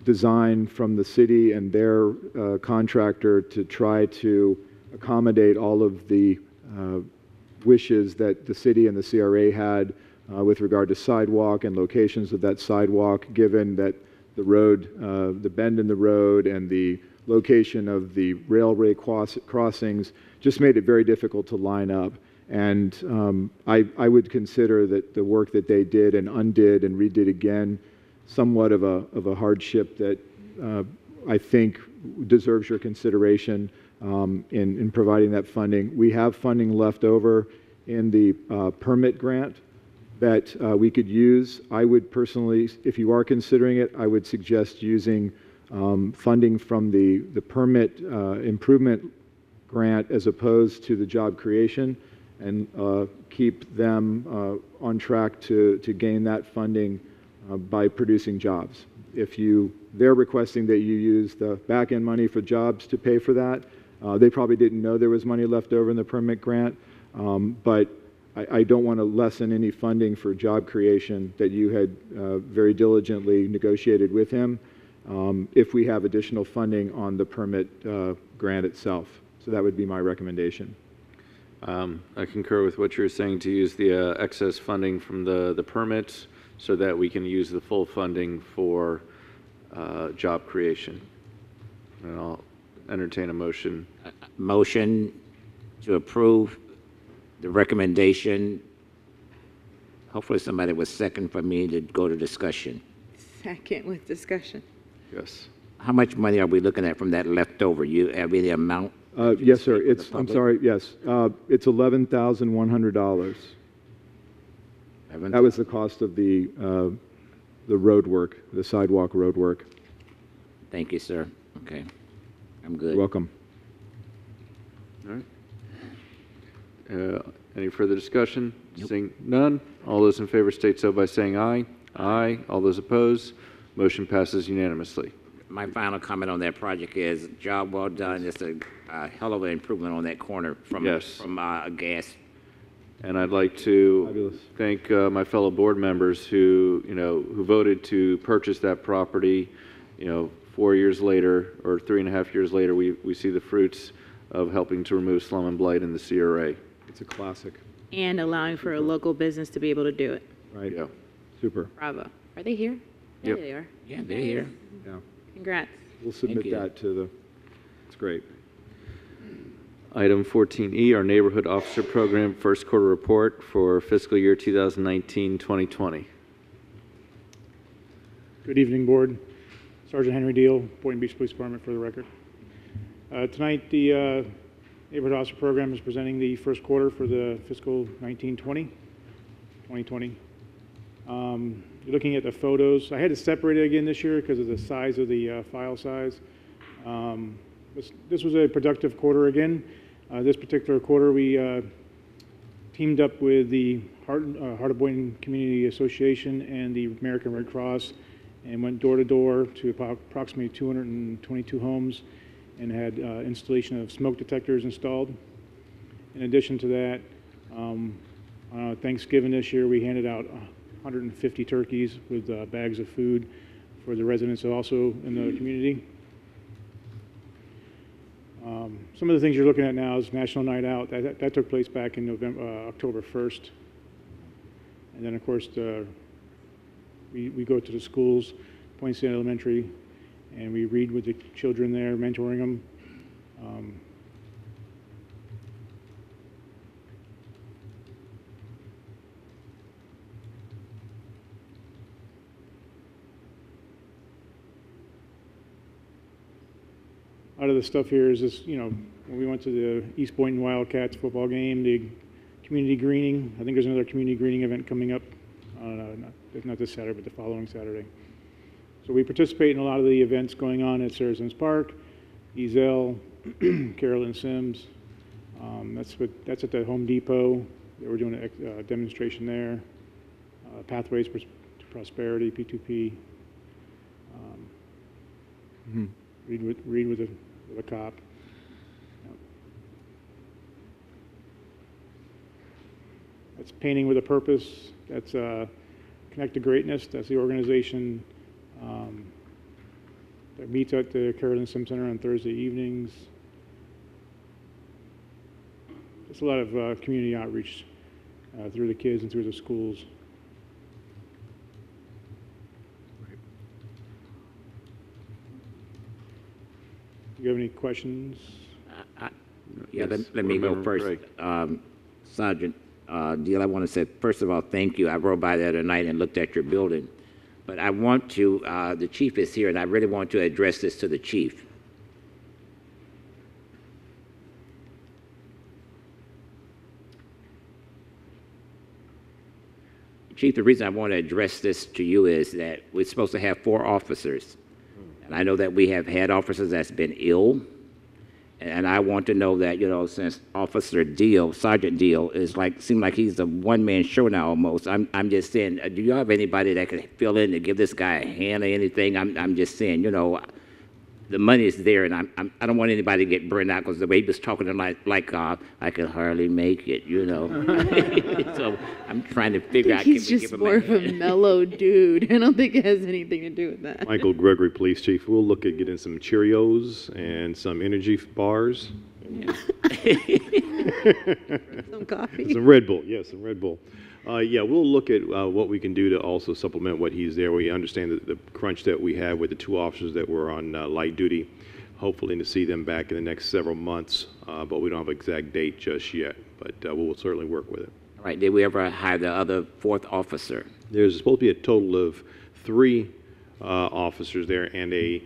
design from the city and their contractor to try to accommodate all of the wishes that the city and the CRA had with regard to sidewalk and locations of that sidewalk, given that the road, the bend in the road and the location of the railway crossings just made it very difficult to line up. And I would consider that the work that they did and undid and redid again somewhat of a hardship that I think deserves your consideration in providing that funding. We have funding left over in the permit grant that we could use. I would personally, if you are considering it, I would suggest using funding from the permit improvement grant as opposed to the job creation, and keep them on track to gain that funding by producing jobs. If they're requesting that you use the back-end money for jobs to pay for that. They probably didn't know there was money left over in the permit grant, but I don't want to lessen any funding for job creation that you had very diligently negotiated with him if we have additional funding on the permit grant itself. So that would be my recommendation. I concur with what you're saying, to use the excess funding from the permits so that we can use the full funding for job creation. And I'll entertain a motion. Motion to approve the recommendation. Hopefully somebody was second for me to go to discussion. Second with discussion. Yes. How much money are we looking at from that leftover? You have any amount? Yes, sir. I'm sorry. Yes. It's $11,100. That was the cost of the road work, the sidewalk road work. Thank you, sir. Okay. I'm good. You're welcome. All right. Any further discussion? Nope. Seeing none, all those in favor state so by saying aye. Aye. All those opposed, motion passes unanimously. My final comment on that project is job well done. It's a hell of an improvement on that corner from gas. And I'd like to thank my fellow board members who voted to purchase that property. 4 years later, or 3.5 years later, we see the fruits of helping to remove slum and blight in the CRA. It's a classic. And allowing for a local business to be able to do it. Right. Yeah. Super. Bravo. Are they here? Yeah, yep. They are. Yeah, they're here. Yeah. Congrats. We'll submit that to it's great. Item 14E, our Neighborhood Officer Program first quarter report for fiscal year 2019-2020. Good evening, Board. Sergeant Henry Deal, Boynton Beach Police Department, for the record. Tonight, the Neighborhood Officer Program is presenting the first quarter for the fiscal 2020. You're looking at the photos. I had to separate it again this year because of the size of the file size. This was a productive quarter again. This particular quarter, we teamed up with the Heart of Boynton Community Association and the American Red Cross and went door to door to approximately 222 homes and had installation of smoke detectors installed. In addition to that, on Thanksgiving this year, we handed out 150 turkeys with bags of food for the residents also in the community. Some of the things you're looking at now is National Night Out. That took place back in October 1st. And then, of course, we go to the schools, Point State Elementary, and we read with the children there, mentoring them. A lot of the stuff here is just, you know, when we went to the East Boynton Wildcats football game, the community greening. I think there's another community greening event coming up, not this Saturday, but the following Saturday. So we participate in a lot of the events going on at Saracens Park, Ezel, Carolyn Sims. That's at the Home Depot. We're doing a demonstration there. Pathways to Prosperity, P2P. Read with a cop. That's Painting with a Purpose. That's Connect to Greatness. That's the organization that meets at the Carolyn Sims Center on Thursday evenings. There's a lot of community outreach through the kids and through the schools. Do you have any questions? Yeah, let me go first. Sergeant Deal, I want to say, first of all, thank you. I rode by there tonight and looked at your building. But I want to, the chief is here, and I really want to address this to the chief. Chief, the reason I want to address this to you is that we're supposed to have 4 officers. And I know that we have had officers that's been ill. And I want to know that, you know, since Officer Deal, Sergeant Deal, is seems like he's a one-man show now almost. I'm just saying, do you have anybody that can fill in to give this guy a hand or anything? I'm just saying, you know, the money is there, and I don't want anybody to get burned out because the way he was talking to him I could hardly make it, you know. So I'm trying to figure out. He's just more of a mellow dude. I don't think it has anything to do with that. Michael Gregory, Police Chief. We'll look at getting some Cheerios and some energy bars. Yeah. Some coffee. Some Red Bull. Yes, some Red Bull. Yeah, we'll look at what we can do to also supplement what he's there. We understand the crunch that we have with the 2 officers that were on light duty, hopefully to see them back in the next several months, but we don't have an exact date just yet, but we'll certainly work with it. All right, did we ever hire the other 4th officer? There's supposed to be a total of 3 officers there and a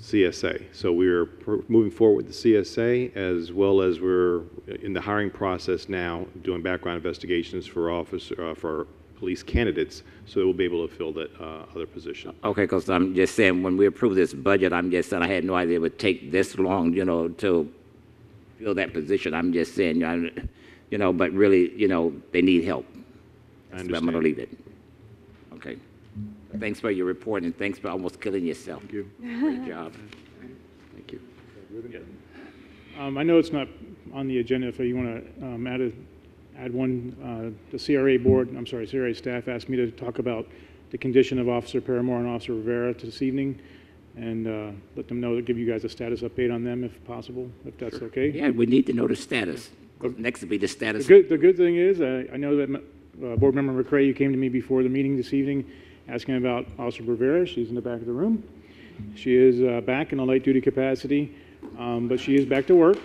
CSA. So we're moving forward with the CSA, as well as we're in the hiring process now, doing background investigations for for police candidates, so we'll be able to fill that other position. Okay, because I'm just saying, when we approved this budget, I'm just saying I had no idea it would take this long, you know, to fill that position. I'm just saying, you know, but really, you know, they need help. That's where I'm going to leave it. Okay. Thanks for your report, and thanks for almost killing yourself. Thank you. Great job. Thank you. I know it's not on the agenda. If you want to add one, the CRA board, I'm sorry, CRA staff asked me to talk about the condition of Officer Paramore and Officer Rivera this evening, and let them know, to give you guys a status update on them if possible, if that's okay. Yeah, we need to know the status. Next will be the status. The good thing is, I know that Board Member McCray, you came to me before the meeting this evening asking about Officer Rivera. She's in the back of the room. She is back in a light duty capacity, but she is back to work.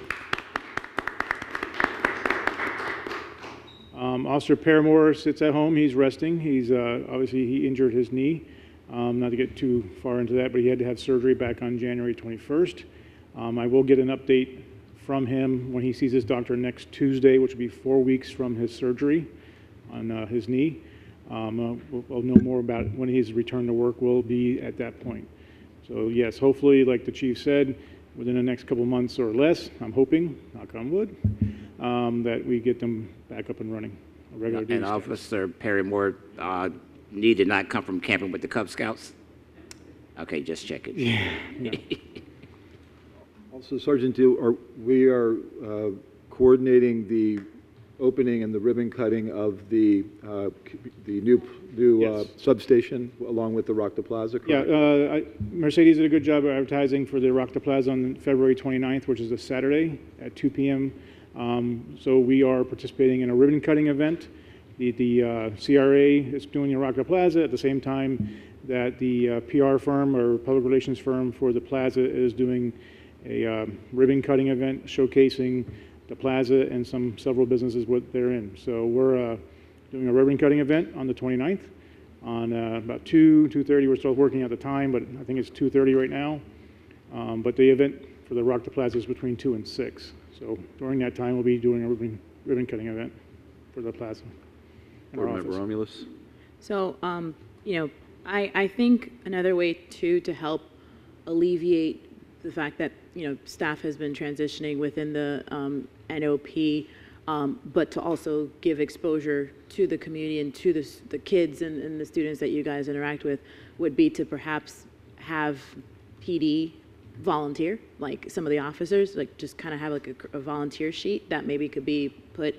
Officer Paramore sits at home. He's resting. He's obviously he injured his knee. Not to get too far into that, but he had to have surgery back on January 21st. I will get an update from him when he sees his doctor next Tuesday, which will be 4 weeks from his surgery on his knee. We'll know more about when his return to work will be at that point. So yes, hopefully, like the chief said, within the next couple months or less, I'm hoping, knock on wood, that we get them back up and running. A regular duty and Officer Paramore need to not come from camping with the Cub Scouts? Okay, just checking. Yeah. No. Also, Sergeant Deal, we are coordinating the opening and the ribbon cutting of the new Yes. substation along with the Rock the Plaza, correct? Yeah, Mercedes did a good job of advertising for the Rock the Plaza on February 29th, which is a Saturday at 2 p.m. So we are participating in a ribbon cutting event. the CRA is doing the Rockville Plaza at the same time that the PR firm or public relations firm for the plaza is doing a ribbon cutting event showcasing the plaza and several businesses what they're in. So we're doing a ribbon cutting event on the 29th on about 2:30. We're still working at the time, but I think it's 2:30 right now. But the event for the Rock the Plaza is between 2 and 6. So during that time, we'll be doing a ribbon cutting event for the plaza. Board Member Romulus. So, you know, I think another way too to help alleviate the fact that, you know, staff has been transitioning within the NOP, but to also give exposure to the community and to the kids and the students that you guys interact with would be to perhaps have PD volunteer, like some of the officers, like just kind of have like a volunteer sheet that maybe could be put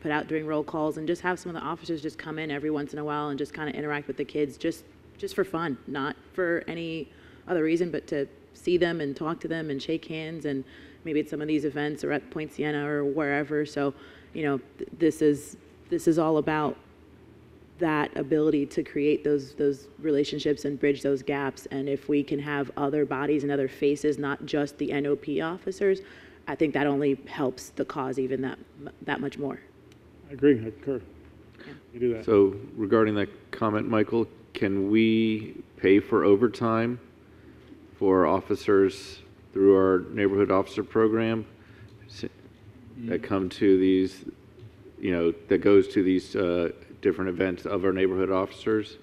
out during roll calls, and just have some of the officers just come in every once in a while and just kind of interact with the kids just for fun, not for any other reason, but to see them and talk to them and shake hands, and maybe at some of these events or at Point Siena or wherever. So, you know, this is all about that ability to create those relationships and bridge those gaps. And if we can have other bodies and other faces, not just the NOP officers, I think that only helps the cause even that much more. I agree. I concur. Yeah. You do that. So regarding that comment, Michael, can we pay for overtime for officers through our neighborhood officer program that come to these, you know, that goes to these different events of our neighborhood officers?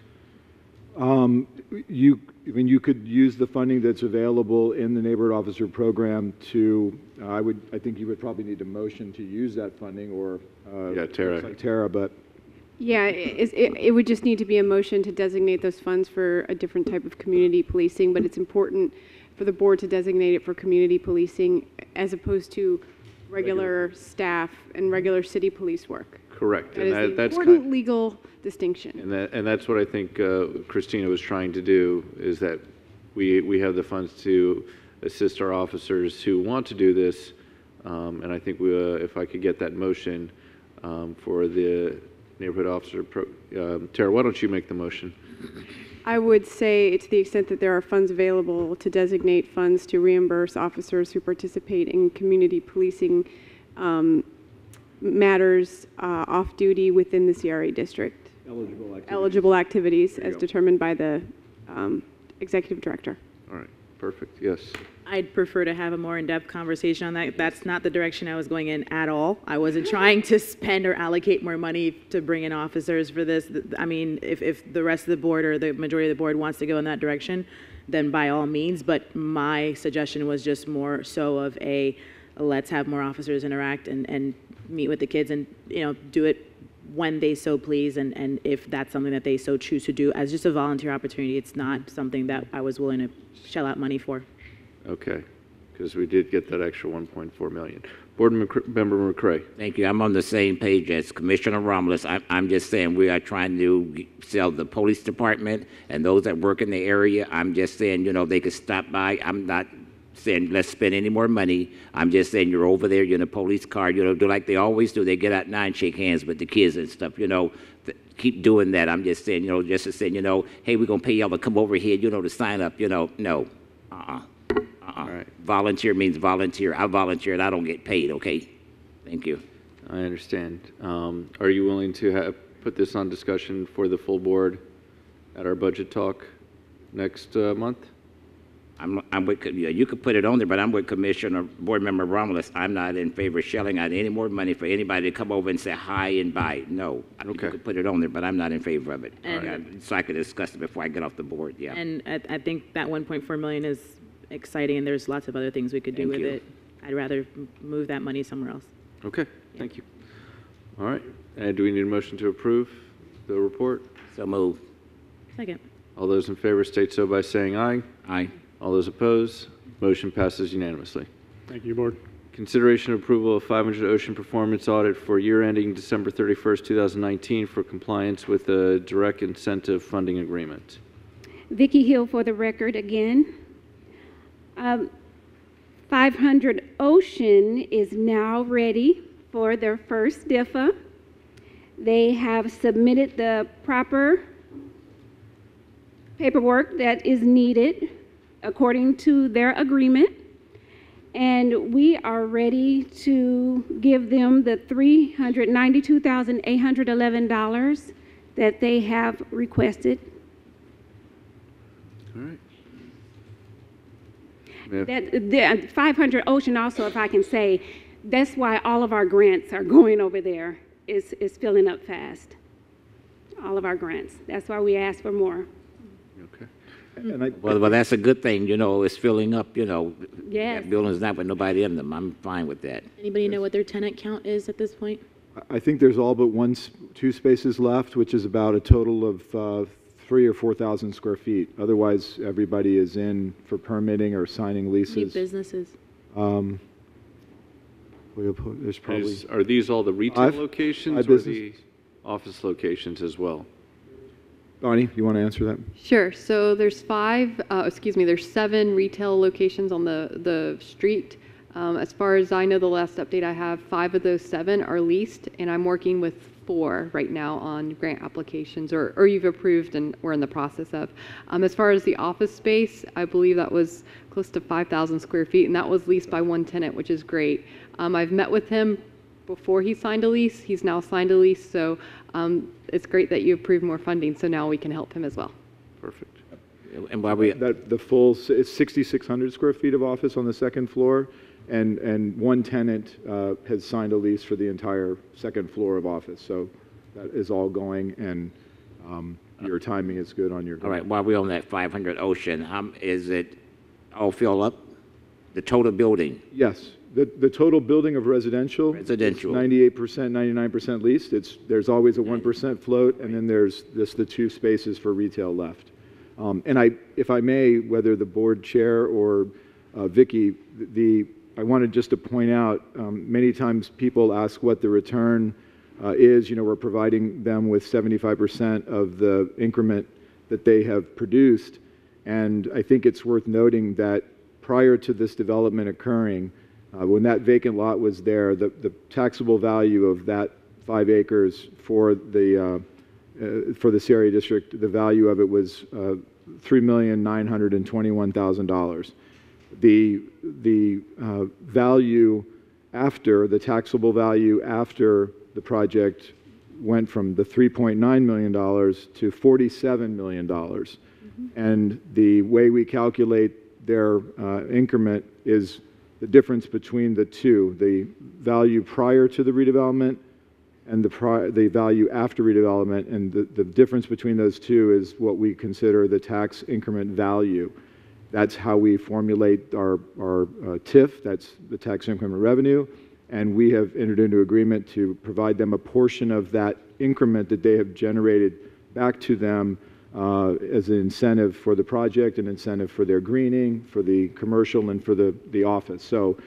You could use the funding that's available in the neighborhood officer program to, I think you would probably need a motion to use that funding, or Tara. like Tara, but Yeah, it would just need to be a motion to designate those funds for a different type of community policing, but it's important for the board to designate it for community policing as opposed to regular staff and regular city police work. Correct. That And is the that's important legal distinction. And that's what I think Christina was trying to do, is that we have the funds to assist our officers who want to do this. And I think if I could get that motion for the neighborhood officer, Tara, why don't you make the motion? I would say, to the extent that there are funds available, to designate funds to reimburse officers who participate in community policing matters off-duty within the CRA district. Eligible activities as determined by the executive director. All right, perfect, yes. I'd prefer to have a more in-depth conversation on that. That's not the direction I was going in at all. I wasn't trying to spend or allocate more money to bring in officers for this. I mean, if the rest of the board or the majority of the board wants to go in that direction, then by all means. But my suggestion was just more so of let's have more officers interact and meet with the kids, and, you know, do it when they so please, and if that's something that they so choose to do as just a volunteer opportunity. It's not something that I was willing to shell out money for. Okay, because we did get that extra 1.4 million. Board Member McCray. Thank you. I'm on the same page as Commissioner Romulus. I'm just saying we are trying to sell the police department and those that work in the area. I'm just saying, you know, they could stop by. I'm not saying let's spend any more money. I'm just saying you're over there, you're in a police car, you know, do like they always do. They get out now and shake hands with the kids and stuff, you know. Keep doing that. I'm just saying, you know, just to say, you know, hey, we're going to pay y'all to come over here, you know, to sign up, you know. No. All right. Volunteer means volunteer. I volunteered. I don't get paid, okay? Thank you. I understand. Are you willing to put this on discussion for the full board at our budget talk next month? I'm with, yeah, you could put it on there, but I'm with Commissioner Board Member Romulus. I'm not in favor of shelling out any more money for anybody to come over and say hi and bye. No. Okay. You could put it on there, but I'm not in favor of it. So I could discuss it before I get off the board, yeah. And I think that 1.4 million is exciting, and there's lots of other things we could do with it. I'd rather move that money somewhere else. Okay, thank you. All right, and do we need a motion to approve the report? So move. Second. All those in favor state so by saying aye. Aye. All those opposed, motion passes unanimously. Thank you, Board. Consideration and approval of 500 Ocean performance audit for year ending December 31st, 2019 for compliance with the direct incentive funding agreement. Vicki Hill for the record again. 500 Ocean is now ready for their first DIFA. They have submitted the proper paperwork that is needed according to their agreement, and we are ready to give them the $392,811 that they have requested. All right. That the 500 Ocean also, if I can say, that's why all of our grants are going over there. Is filling up fast. All of our grants. That's why we ask for more. Okay. Well, that's a good thing, it's filling up, Yes. that building's not with nobody in them. I'm fine with that. Anybody know what their tenant count is at this point? I think there's all but two spaces left, which is about a total of 3,000 or 4,000 square feet. Otherwise, everybody is in for permitting or signing leases. Any businesses? There's probably Are these all the retail locations or the office locations as well? Bonnie, you want to answer that? Sure. So there's there's 7 retail locations on the street. As far as I know, the last update I have, 5 of those 7 are leased, and I'm working with 4 right now on grant applications, or you've approved and we're in the process of. As far as the office space, I believe that was close to 5,000 square feet, and that was leased by one tenant, which is great. I've met with him before he signed a lease. He's now signed a lease, so it's great that you approved more funding, so now we can help him as well. Perfect. And while we it's 6,600 square feet of office on the second floor, and one tenant has signed a lease for the entire second floor of office. So that is all going, and your timing is good on your. All right. While we're on that 500 Ocean, is it all filled up? The total building? Yes. The total building of residential. 98%, 99% leased. There's always a 1% float, and then there's just the 2 spaces for retail left. And if I may, whether the board chair or Vicky, I wanted just to point out, many times people ask what the return is. We're providing them with 75% of the increment that they have produced. And I think it's worth noting that prior to this development occurring, when that vacant lot was there, the taxable value of that 5 acres for the CRA district, the value of it was $3,921,000. The value after, the taxable value after the project went from the $3.9 million to $47 million. And the way we calculate their increment is the difference between the two, the value prior to the redevelopment and the value after redevelopment, and the difference between those two is what we consider the tax increment value. That's how we formulate our TIF, that's the tax increment revenue, and we have entered into agreement to provide them a portion of that increment that they have generated back to them as an incentive for the project, an incentive for their greening, for the commercial, and for the office. So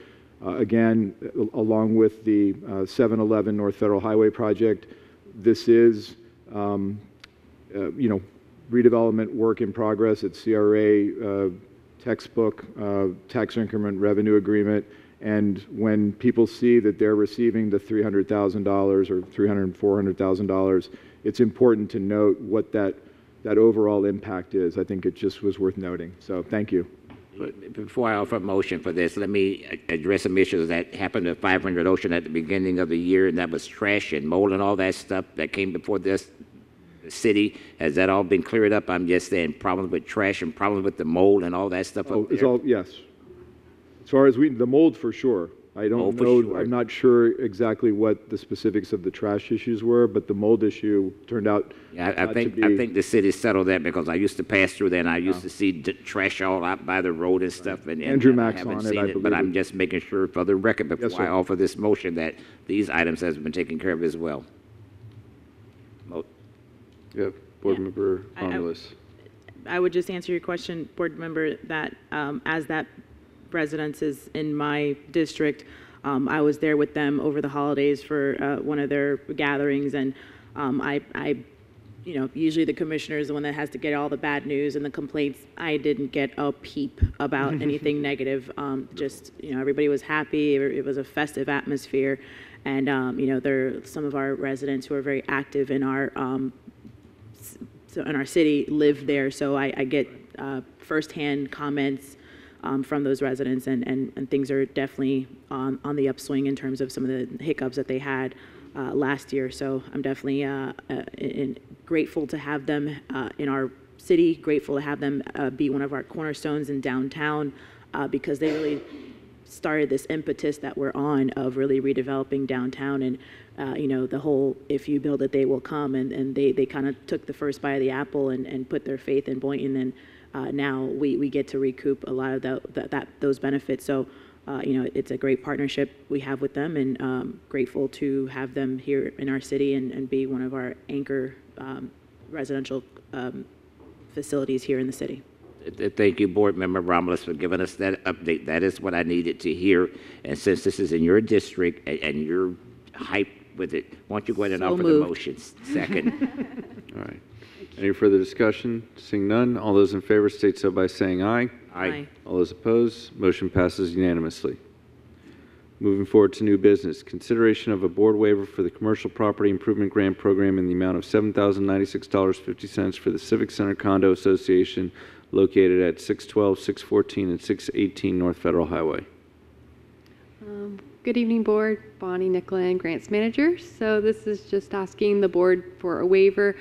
again, along with the 711 North Federal Highway project, this is redevelopment work in progress. It's CRA textbook tax increment revenue agreement. And when people see that they're receiving the $300,000 or $400,000, it's important to note what that overall impact is. I think it just was worth noting. So thank you. Before I offer a motion for this, let me address some issues that happened at 500 Ocean at the beginning of the year, and that was trash and mold and all that stuff that came before this city. Has that all been cleared up? I'm just saying problems with trash and problems with the mold and all that stuff up there. It's all, yes. As far as the mold, for sure. I don't know, sure. I'm not sure exactly what the specifics of the trash issues were, but the mold issue turned out I think the city settled that, because I used to pass through there and I used to see trash all out by the road and stuff. And Andrew I Mack's haven't on seen it, I believe. But I'm just making sure for the record before Yes, I sir. offer this motion that these items has been taken care of as well. Board Member Romulus. I would just answer your question, Board Member, that as that residence is in my district, I was there with them over the holidays for one of their gatherings, and I you know, usually the commissioner is the one that has to get all the bad news and the complaints. I didn't get a peep about anything negative. Just, you know, everybody was happy. It was a festive atmosphere. And, you know, there are some of our residents who are very active in our city live there. So I get firsthand comments from those residents, and things are definitely on the upswing in terms of some of the hiccups that they had last year. So I'm definitely grateful to have them in our city, grateful to have them be one of our cornerstones in downtown because they really started this impetus that we're on of really redeveloping downtown. And you know, the whole "if you build it, they will come," and they kind of took the first bite of the apple and put their faith in Boynton, and now we get to recoup a lot of those benefits. So you know, it's a great partnership we have with them, and grateful to have them here in our city and be one of our anchor residential facilities here in the city. Thank you, Board Member Romulus, for giving us that update. That is what I needed to hear. And since this is in your district and you're hyped with it, why don't you go ahead and offer the motions? Second. All right. Any further discussion? Seeing none, all those in favor state so by saying aye. Aye. All those opposed, motion passes unanimously. Moving forward to new business, consideration of a board waiver for the Commercial Property Improvement Grant Program in the amount of $7,096.50 for the Civic Center Condo Association located at 612, 614, and 618 North Federal Highway. Good evening, Board. Bonnie Nicklin, Grants Manager. So this is just asking the Board for a waiver,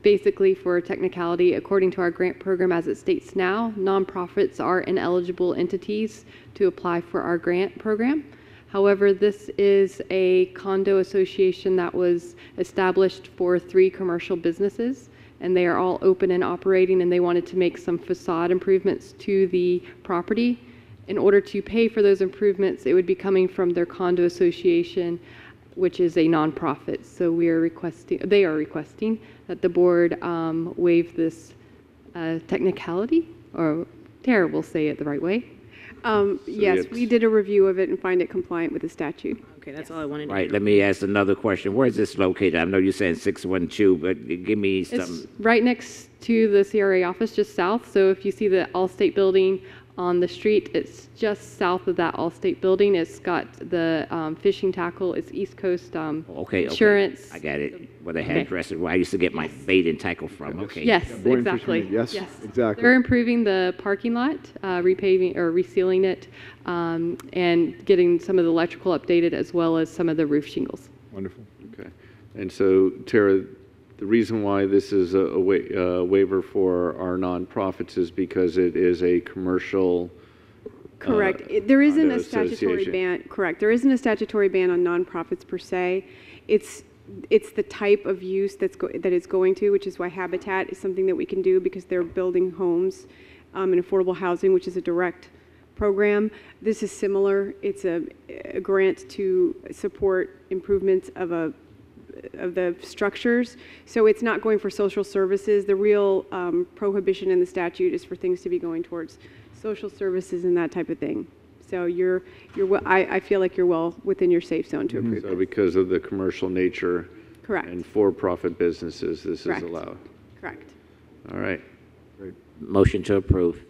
basically for a technicality. According to our grant program as it states now, nonprofits are ineligible entities to apply for our grant program. However, this is a condo association that was established for 3 commercial businesses, and they are all open and operating, and they wanted to make some facade improvements to the property. In order to pay for those improvements, it would be coming from their condo association, which is a nonprofit. So they are requesting that the board waive this technicality, or Tara will say it the right way. Yes, we did a review of it and find it compliant with the statute. Okay, that's all I wanted to Right, let me ask another question. Where is this located? I know you're saying 612, but give me some. It's right next to the CRA office, just south. So if you see the Allstate building on the street, it's just south of that Allstate building. It's got the fishing tackle. It's East Coast Insurance. I got it. Where they had dresses, where I used to get my bait and tackle from. Okay. Yes, exactly. Yes, exactly. They're improving the parking lot, repaving or resealing it, and getting some of the electrical updated as well as some of the roof shingles. Wonderful. Okay. And so, Tara, the reason why this is a waiver for our nonprofits is because it is a commercial. Correct. There isn't a statutory association. ban. Correct. There isn't a statutory ban on nonprofits per se. It's the type of use that it's going to, which is why Habitat is something that we can do because they're building homes and affordable housing, which is a direct program. This is similar. It's a grant to support improvements of the structures. So it's not going for social services. The real prohibition in the statute is for things to be going towards social services and that type of thing. So I feel like you're well within your safe zone to approve. So because of the commercial nature. Correct. And for-profit businesses, this Correct. is allowed. Correct. All right. Great. Motion to approve.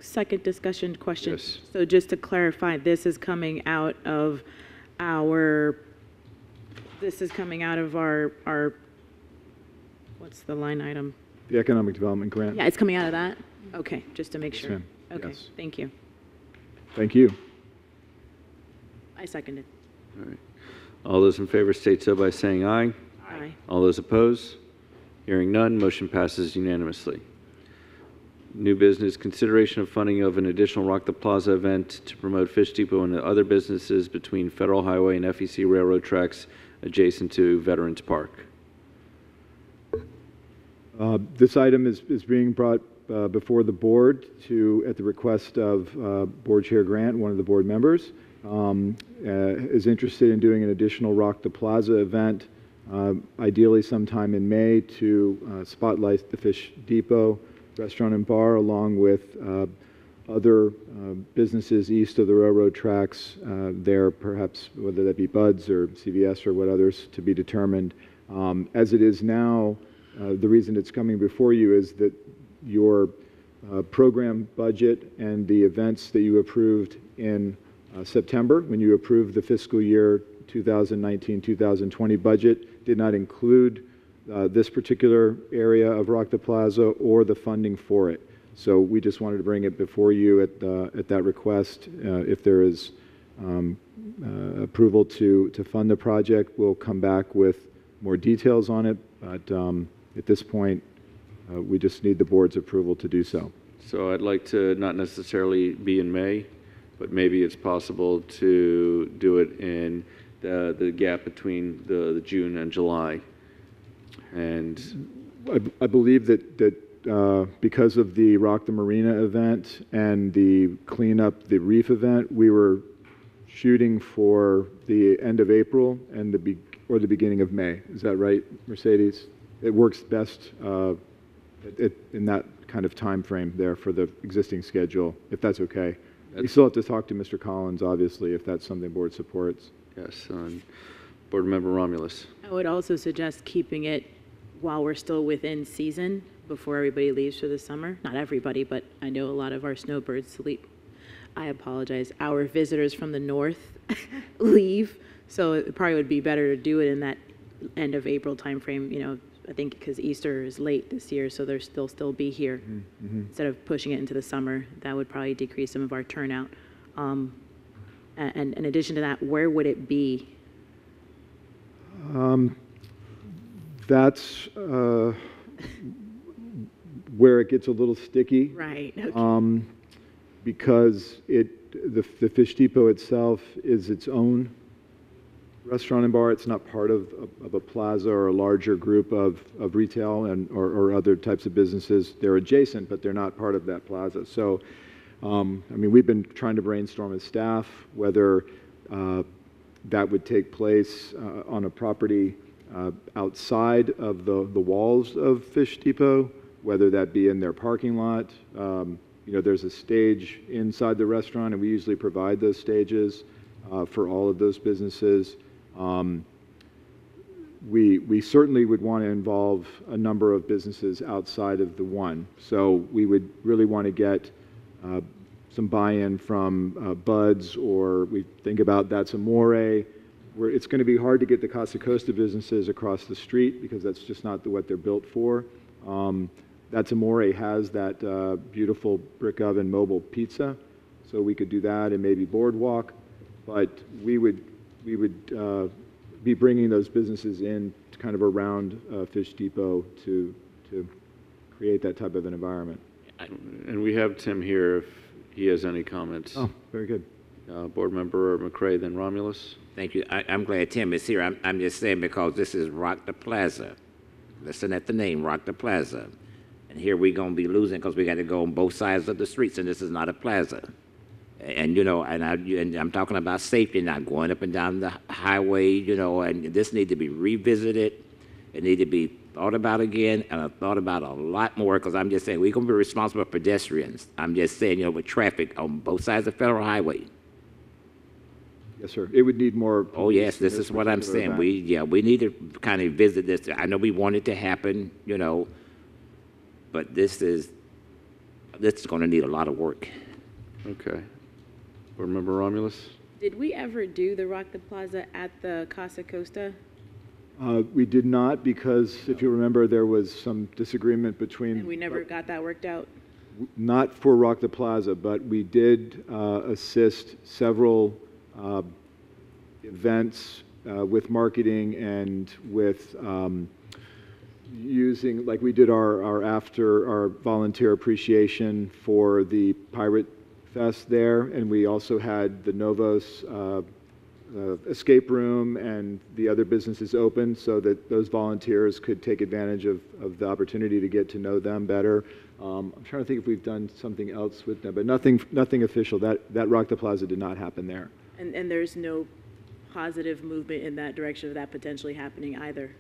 Second discussion question. Yes. So just to clarify, this is coming out of our, what's the line item? The Economic Development Grant. Yeah, it's coming out of that? Okay, just to make Yes, sure. ma'am. Okay, Yes. thank you. Thank you. I seconded. All right. All those in favor state so by saying aye. Aye. All those opposed? Hearing none, motion passes unanimously. New business, consideration of funding of an additional Rock the Plaza event to promote Fish Depot and other businesses between Federal Highway and FEC railroad tracks adjacent to Veterans Park. This item is being brought before the board at the request of Board Chair Grant, one of the board members, is interested in doing an additional Rock the Plaza event, ideally sometime in May, to spotlight the Fish Depot Restaurant and Bar, along with other businesses east of the railroad tracks there, perhaps whether that be Bud's or CVS or what others to be determined, As it is now, the reason it's coming before you is that your program budget and the events that you approved in September, when you approved the fiscal year 2019-2020 budget, did not include this particular area of Rock the Plaza or the funding for it. So we just wanted to bring it before you at that request. If there is approval to fund the project, we'll come back with more details on it. But at this point, we just need the board's approval to do so. So I'd like to not necessarily be in May, but maybe it's possible to do it in the gap between the June and July. And I believe that because of the Rock the Marina event and the clean up the reef event, we were shooting for the end of April and or the beginning of May. Is that right, Mercedes? It works best in that kind of time frame there for the existing schedule, if that's okay. We still have to talk to Mr. Collins, obviously, if that's something board supports. yes, Board Member Romulus. I would also suggest keeping it while we're still within season before everybody leaves for the summer. Not everybody, but I know a lot of our snowbirds sleep. I apologize. Our visitors from the north leave, so it probably would be better to do it in that end of April timeframe. You know, I think because Easter is late this year, so they'll still be here. Instead of pushing it into the summer, that would probably decrease some of our turnout. And in addition to that, where would it be? That's where it gets a little sticky. Right. Okay. Because the Fish Depot itself is its own restaurant and bar. It's not part of a plaza or a larger group of retail or other types of businesses. They're adjacent, but they're not part of that plaza. So, I mean, we've been trying to brainstorm as staff whether that would take place on a property outside of the walls of Fish Depot, whether that be in their parking lot. You know, there's a stage inside the restaurant, and we usually provide those stages for all of those businesses. We certainly would want to involve a number of businesses outside of the one. So we would really want to get some buy-in from Buds, or we think about That's Amore, where it's going to be hard to get the Casa Costa businesses across the street because that's just not what they're built for. That's Amore has that beautiful brick oven mobile pizza, so we could do that and maybe Boardwalk, but we would be bringing those businesses in kind of around Fish Depot to create that type of an environment. And we have Tim here if he has any comments. Oh, very good. Board Member McCray, then Romulus. Thank you. I'm glad Tim is here. I'm just saying because this is Rock the Plaza. Listen at the name, Rock the Plaza. And here we're going to be losing because we got to go on both sides of the streets, and this is not a plaza. And, you know, and I'm talking about safety, not going up and down the highway, you know, and this needs to be revisited. It needs to be thought about again, and I thought about a lot more because I'm just saying we're going to be responsible for pedestrians. I'm just saying, you know, with traffic on both sides of Federal Highway. Yes, sir. It would need more. Oh, yes, this is what I'm saying. We need to kind of visit this. I know we want it to happen, you know, but this is going to need a lot of work. Okay. Board Member Romulus. Did we ever do the Rock the Plaza at the Casa Costa? We did not because, if you remember, there was some disagreement between. And we never got that worked out? Not for Rock the Plaza, but we did assist several events with marketing and with using, like we did our volunteer appreciation for the Pirate Fest there, and we also had the Novos escape room and the other businesses open so that those volunteers could take advantage of the opportunity to get to know them better. I'm trying to think if we've done something else with them, but nothing official. That Rock the Plaza did not happen there. And there's no positive movement in that direction of that potentially happening either.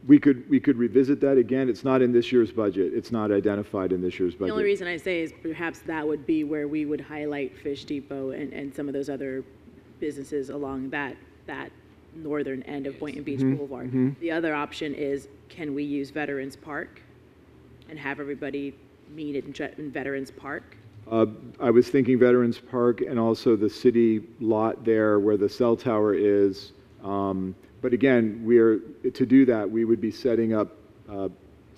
We could revisit that again. It's not in this year's budget. It's not identified in this year's budget. The only reason I say is perhaps that would be where we would highlight Fish Depot and some of those other businesses along that northern end of Boynton Beach Boulevard. The other option is, can we use Veterans Park and have everybody meet in Veterans Park? I was thinking Veterans Park and also the city lot there where the cell tower is. But again, to do that, we would be setting up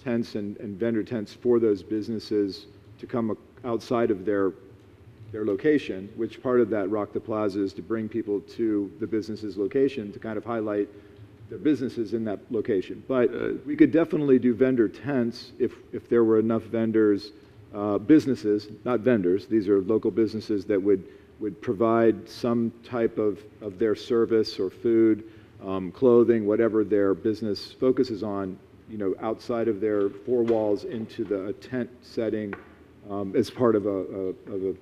tents and vendor tents for those businesses to come outside of their location, which part of that Rock the Plaza is to bring people to the business's location to kind of highlight their businesses in that location. But we could definitely do vendor tents if there were enough vendors, businesses, not vendors, these are local businesses that would provide some type of their service or food, clothing, whatever their business focuses on, outside of their four walls into a tent setting as part of an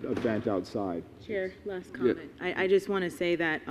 event outside. Chair, last comment. Yeah. I just want to say that,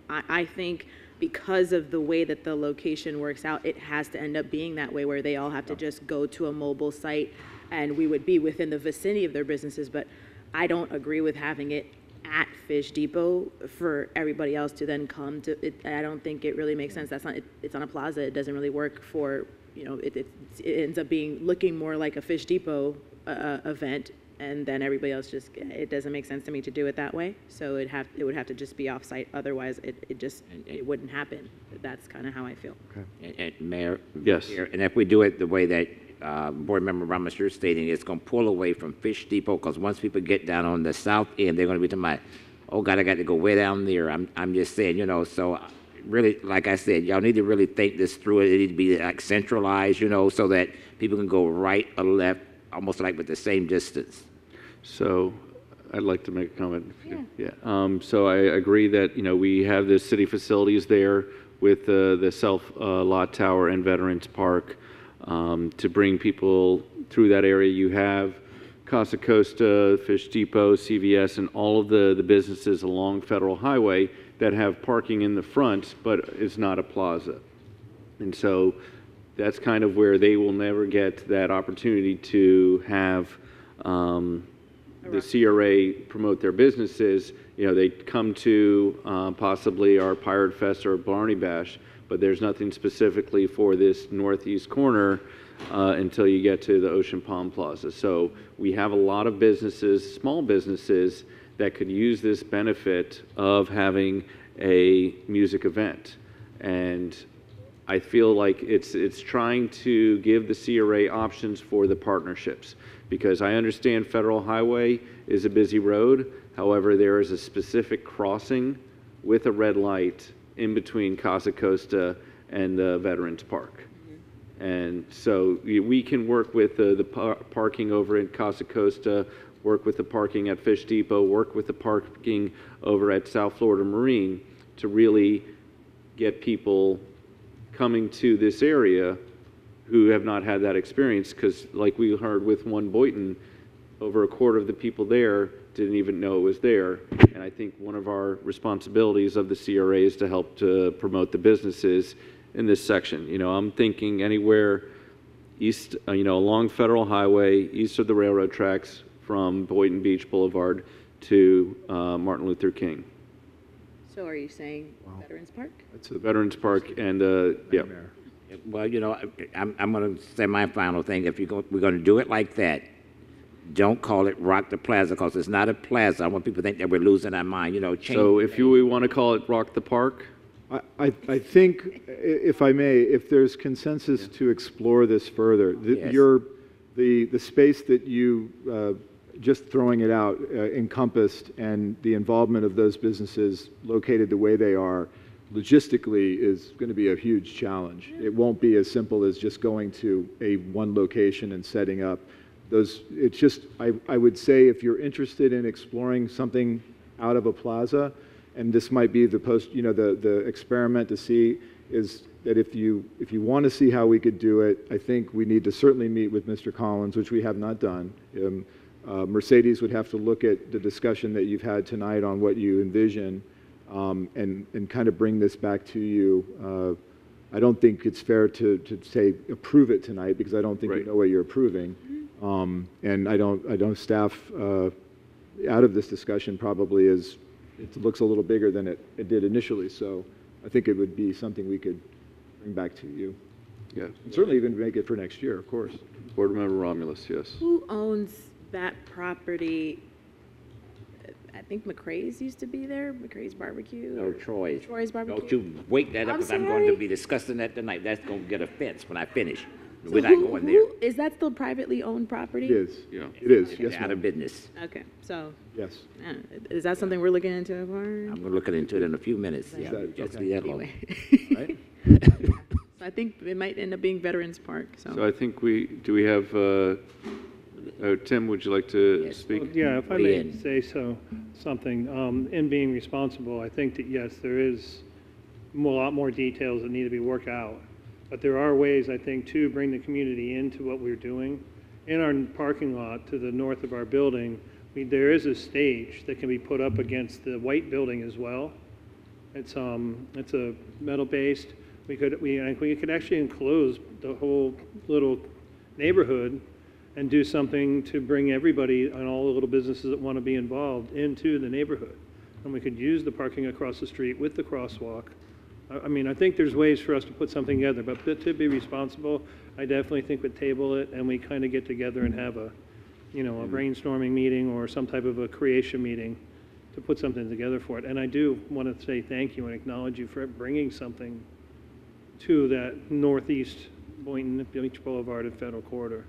I think because of the way that the location works out, it has to end up being that way where they all have to just go to a mobile site and we would be within the vicinity of their businesses. But I don't agree with having it at Fish Depot for everybody else to then come to it. I don't think it really makes sense. It's on a plaza. It doesn't really work for, it ends up looking more like a Fish Depot event. And then everybody else it doesn't make sense to me to do it that way. So it would have to just be off-site. Otherwise, it wouldn't happen. That's kind of how I feel. Okay. And Mayor? Yes. And if we do it the way that Board Member Ramos, you're stating, it's going to pull away from Fish Depot, because once people get down on the south end, they're going to be talking about, oh God, I got to go way down there. I'm just saying, so really, like I said, y'all need to really think this through. It needs to be like centralized, so that people can go right or left, almost like with the same distance. So I'd like to make a comment. Yeah. So I agree that, we have the city facilities there with the lot tower and Veterans Park to bring people through that area. You have Casa Costa, Fish Depot, CVS, and all of the businesses along Federal Highway that have parking in the front, but it's not a plaza. And so that's kind of where they will never get that opportunity to have the CRA promote their businesses. They come to possibly our Pirate Fest or Barney Bash, but there's nothing specifically for this northeast corner until you get to the Ocean Palm Plaza. So we have a lot of businesses, small businesses, that could use this benefit of having a music event. And I feel like it's trying to give the CRA options for the partnerships, because I understand Federal Highway is a busy road. However, there is a specific crossing with a red light in between Casa Costa and the Veterans Park. And so we can work with the parking over at Casa Costa, work with the parking at Fish Depot, work with the parking over at South Florida Marine to really get people coming to this area who have not had that experience, because like we heard with one Boyton, over a quarter of the people there didn't even know it was there. And I think one of our responsibilities of the CRA is to help to promote the businesses in this section. I'm thinking anywhere east, along Federal Highway, east of the railroad tracks from Boynton Beach Boulevard to Martin Luther King. So are you saying Veterans Park? That's the Veterans Park, and yeah. Well, I'm going to say my final thing. If we're going to do it like that, don't call it Rock the Plaza, because it's not a plaza. I want people to think that we're losing our mind. So if we want to call it Rock the Park? I think, if I may, if there's consensus to explore this further, the space that you just throwing it out encompassed, and the involvement of those businesses located the way they are, logistically is going to be a huge challenge. It won't be as simple as just going to one location and setting up those. It's just, I would say, if you're interested in exploring something out of a plaza, and this might be the experiment to see, is that if you want to see how we could do it, I think we need to certainly meet with Mr. Collins, which we have not done. Mercedes would have to look at the discussion that you've had tonight on what you envision, and kind of bring this back to you. I don't think it's fair to say approve it tonight, because I don't think you know what you're approving. And I don't staff out of this discussion probably is it looks a little bigger than it did initially. So I think it would be something we could bring back to you. Yeah. And certainly even make it for next year, of course. Board Member Romulus, yes. Who owns that property? I think McCrae's used to be there, McCrae's Barbecue. No, Troy's. Troy's Barbecue. Don't you wake that up, I'm because I'm going sorry. to be discussing that tonight. That's going to get a fence when I finish. So We're not going there. Is that still privately owned property? It is. Yeah. It is, It's yes, out ma'am. of business. Okay, so Yes. is that something we're looking into? I'm looking into it in a few minutes. Yeah, that- just okay. leave that alone. Anyway. Right? So I think it might end up being Veterans Park, So I think do we have, Tim, would you like to speak? Yeah, if I Weigh may in. say something, in being responsible, I think that yes, there is a lot more details that need to be worked out. But there are ways, I think, to bring the community into what we're doing. In our parking lot to the north of our building, there is a stage that can be put up against the white building as well. It's a metal-based. We could actually enclose the whole little neighborhood and do something to bring everybody and all the little businesses that want to be involved into the neighborhood. And we could use the parking across the street with the crosswalk. I mean, I think there's ways for us to put something together, but to be responsible, I definitely think we'd table it and we kind of get together and have a brainstorming meeting or some type of a creation meeting to put something together for it. And I do want to say thank you and acknowledge you for bringing something to that northeast Boynton Beach Boulevard and Federal Corridor.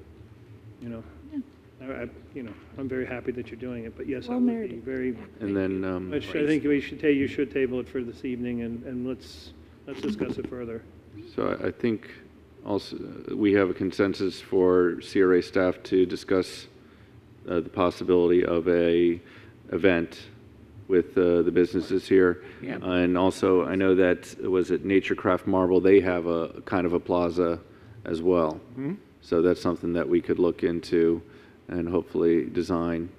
I'm very happy that you're doing it, but yes, I would be very. And then, I think you should table it for this evening and let's discuss it further. so I think also we have a consensus for CRA staff to discuss the possibility of a event with the businesses here. Yeah. And also, I know that, was it Nature Craft Marble, they have a kind of a plaza as well. Mhm. So that's something that we could look into and hopefully design.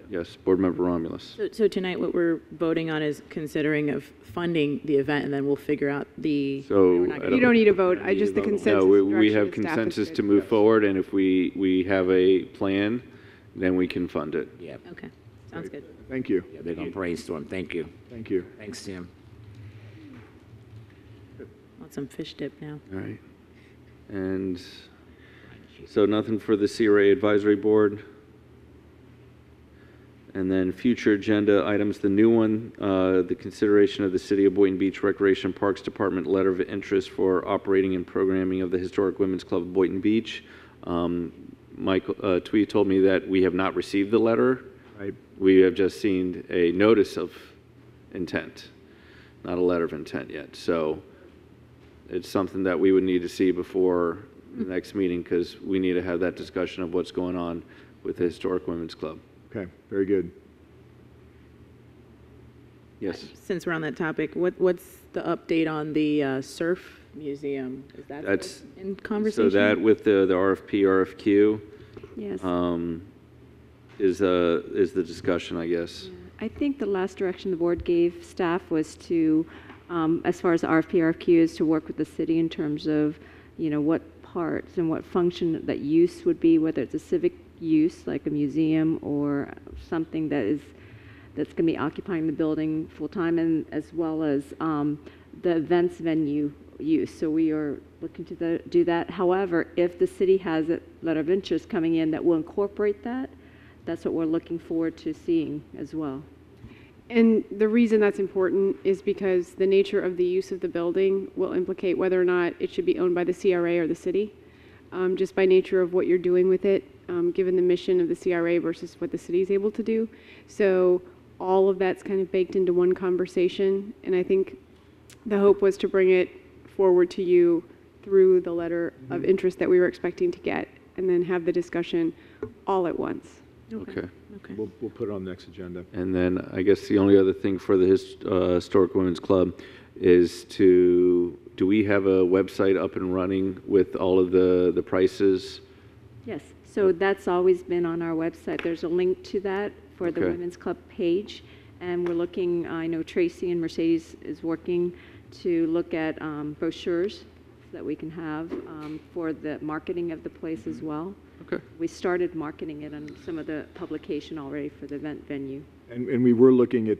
Yes, Board Member Romulus. So tonight, what we're voting on is considering of funding the event, and then we'll figure out the. So You don't need a vote, I just the consensus. No, we direction have of staff is consensus good. to move forward, and if we have a plan, then we can fund it. Yeah. Okay, sounds good. Thank you. Yeah, they're going to brainstorm. Thank you. Thank you. Thanks, Tim. Want some fish dip now. All right. And so nothing for the CRA Advisory Board. And then future agenda items, the new one, the consideration of the City of Boynton Beach Recreation and Parks Department letter of interest for operating and programming of the Historic Women's Club of Boynton Beach. Michael Twee told me that we have not received the letter. Right. We have just seen a notice of intent, not a letter of intent yet. So it's something that we would need to see before the next meeting, because we need to have that discussion of what's going on with the Historic Women's Club. Okay, very good. Yes. Since we're on that topic, what's the update on the surf museum? Is that That's in conversation? So that with the RFP, RFQ, Yes. is the discussion, I guess. I think the last direction the board gave staff was to, as far as the RFP, RFQ is to work with the city in terms of, what parts and what function that use would be, whether it's a civic use like a museum or something that's going to be occupying the building full time, and as well as the events venue use. So we are looking to do that. However, if the city has a letter of interest coming in that will incorporate that, that's what we're looking forward to seeing as well. And the reason that's important is because the nature of the use of the building will implicate whether or not it should be owned by the CRA or the city, just by nature of what you're doing with it, given the mission of the CRA versus what the city is able to do. So all of that's kind of baked into one conversation, and I think the hope was to bring it forward to you through the letter of interest that we were expecting to get, and then have the discussion all at once. Okay. We'll put it on the next agenda. And then I guess the only other thing for the Historic Women's Club is do we have a website up and running with all of the prices? Yes, so that's always been on our website. There's a link to that for the Okay. Women's Club page, and we're looking, I know Tracy and Mercedes is working to look at brochures that we can have for the marketing of the place as well. Okay. We started marketing it on some of the publication already for the event venue. And we were looking at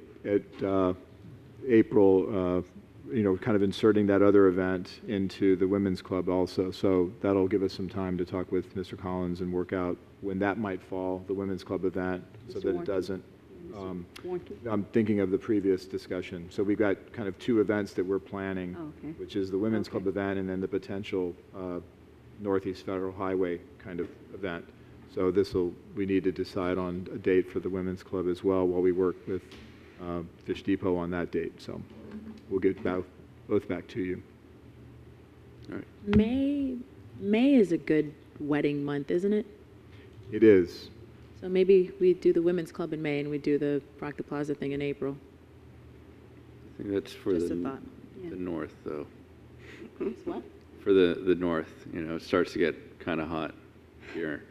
April, kind of inserting that other event into the women's club also. So that'll give us some time to talk with Mr. Collins and work out when that might fall, the women's club event, so that it doesn't. I'm thinking of the previous discussion. So we've got kind of two events that we're planning, which is the women's club event and then the potential Northeast Federal Highway kind of event. So we need to decide on a date for the women's club as well while we work with Fish Depot on that date. So we'll get both back to you. All right. May is a good wedding month, isn't it? It is. So maybe we do the women's club in May and we do the Proctor Plaza thing in April. I think that's for Just a thought. the north, though. What? For the north, it starts to get kind of hot here.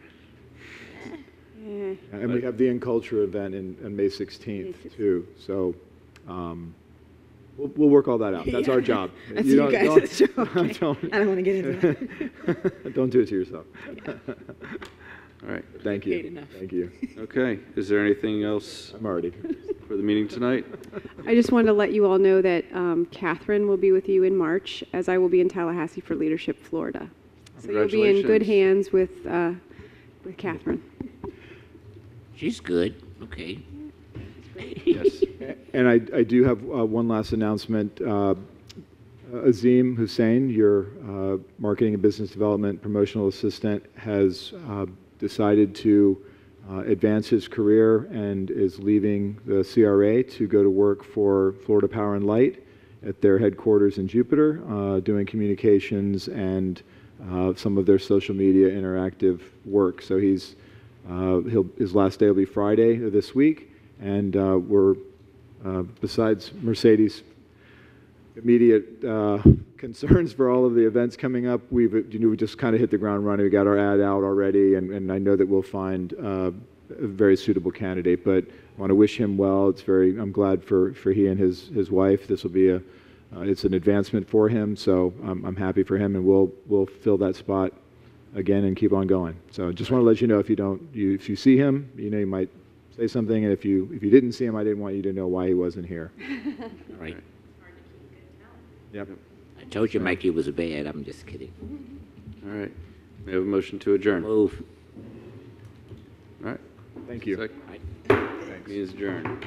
And we have the InCulture event on May 16th, too. So we'll work all that out. That's our job. That's you guys' job. Okay. Don't, I don't want to get into that. Don't do it to yourself. All right. Thank you. Thank you. Okay. Is there anything else I'm already for the meeting tonight? I just wanted to let you all know that Catherine will be with you in March, as I will be in Tallahassee for Leadership Florida. So you'll be in good hands with Catherine. She's good. Okay. Yes. And I do have one last announcement. Azim Hussein, your Marketing and Business Development Promotional Assistant, has decided to advance his career and is leaving the CRA to go to work for Florida Power and Light at their headquarters in Jupiter, doing communications and some of their social media interactive work. So his last day will be Friday of this week, and we're besides Mercedes' immediate concerns for all of the events coming up, we just kind of hit the ground running. We got our ad out already, and I know that we'll find a very suitable candidate. But I want to wish him well. I'm glad for he and his wife. This will be it's an advancement for him. So I'm happy for him, and we'll fill that spot again and keep on going. So just want to let you know, if you see him, you might say something, and if you didn't see him, I didn't want you to know why he wasn't here. All right. Yep. I told you Mikey was bad. I'm just kidding. All right. We have a motion to adjourn. Move. All right. Thank you. Meeting is adjourned.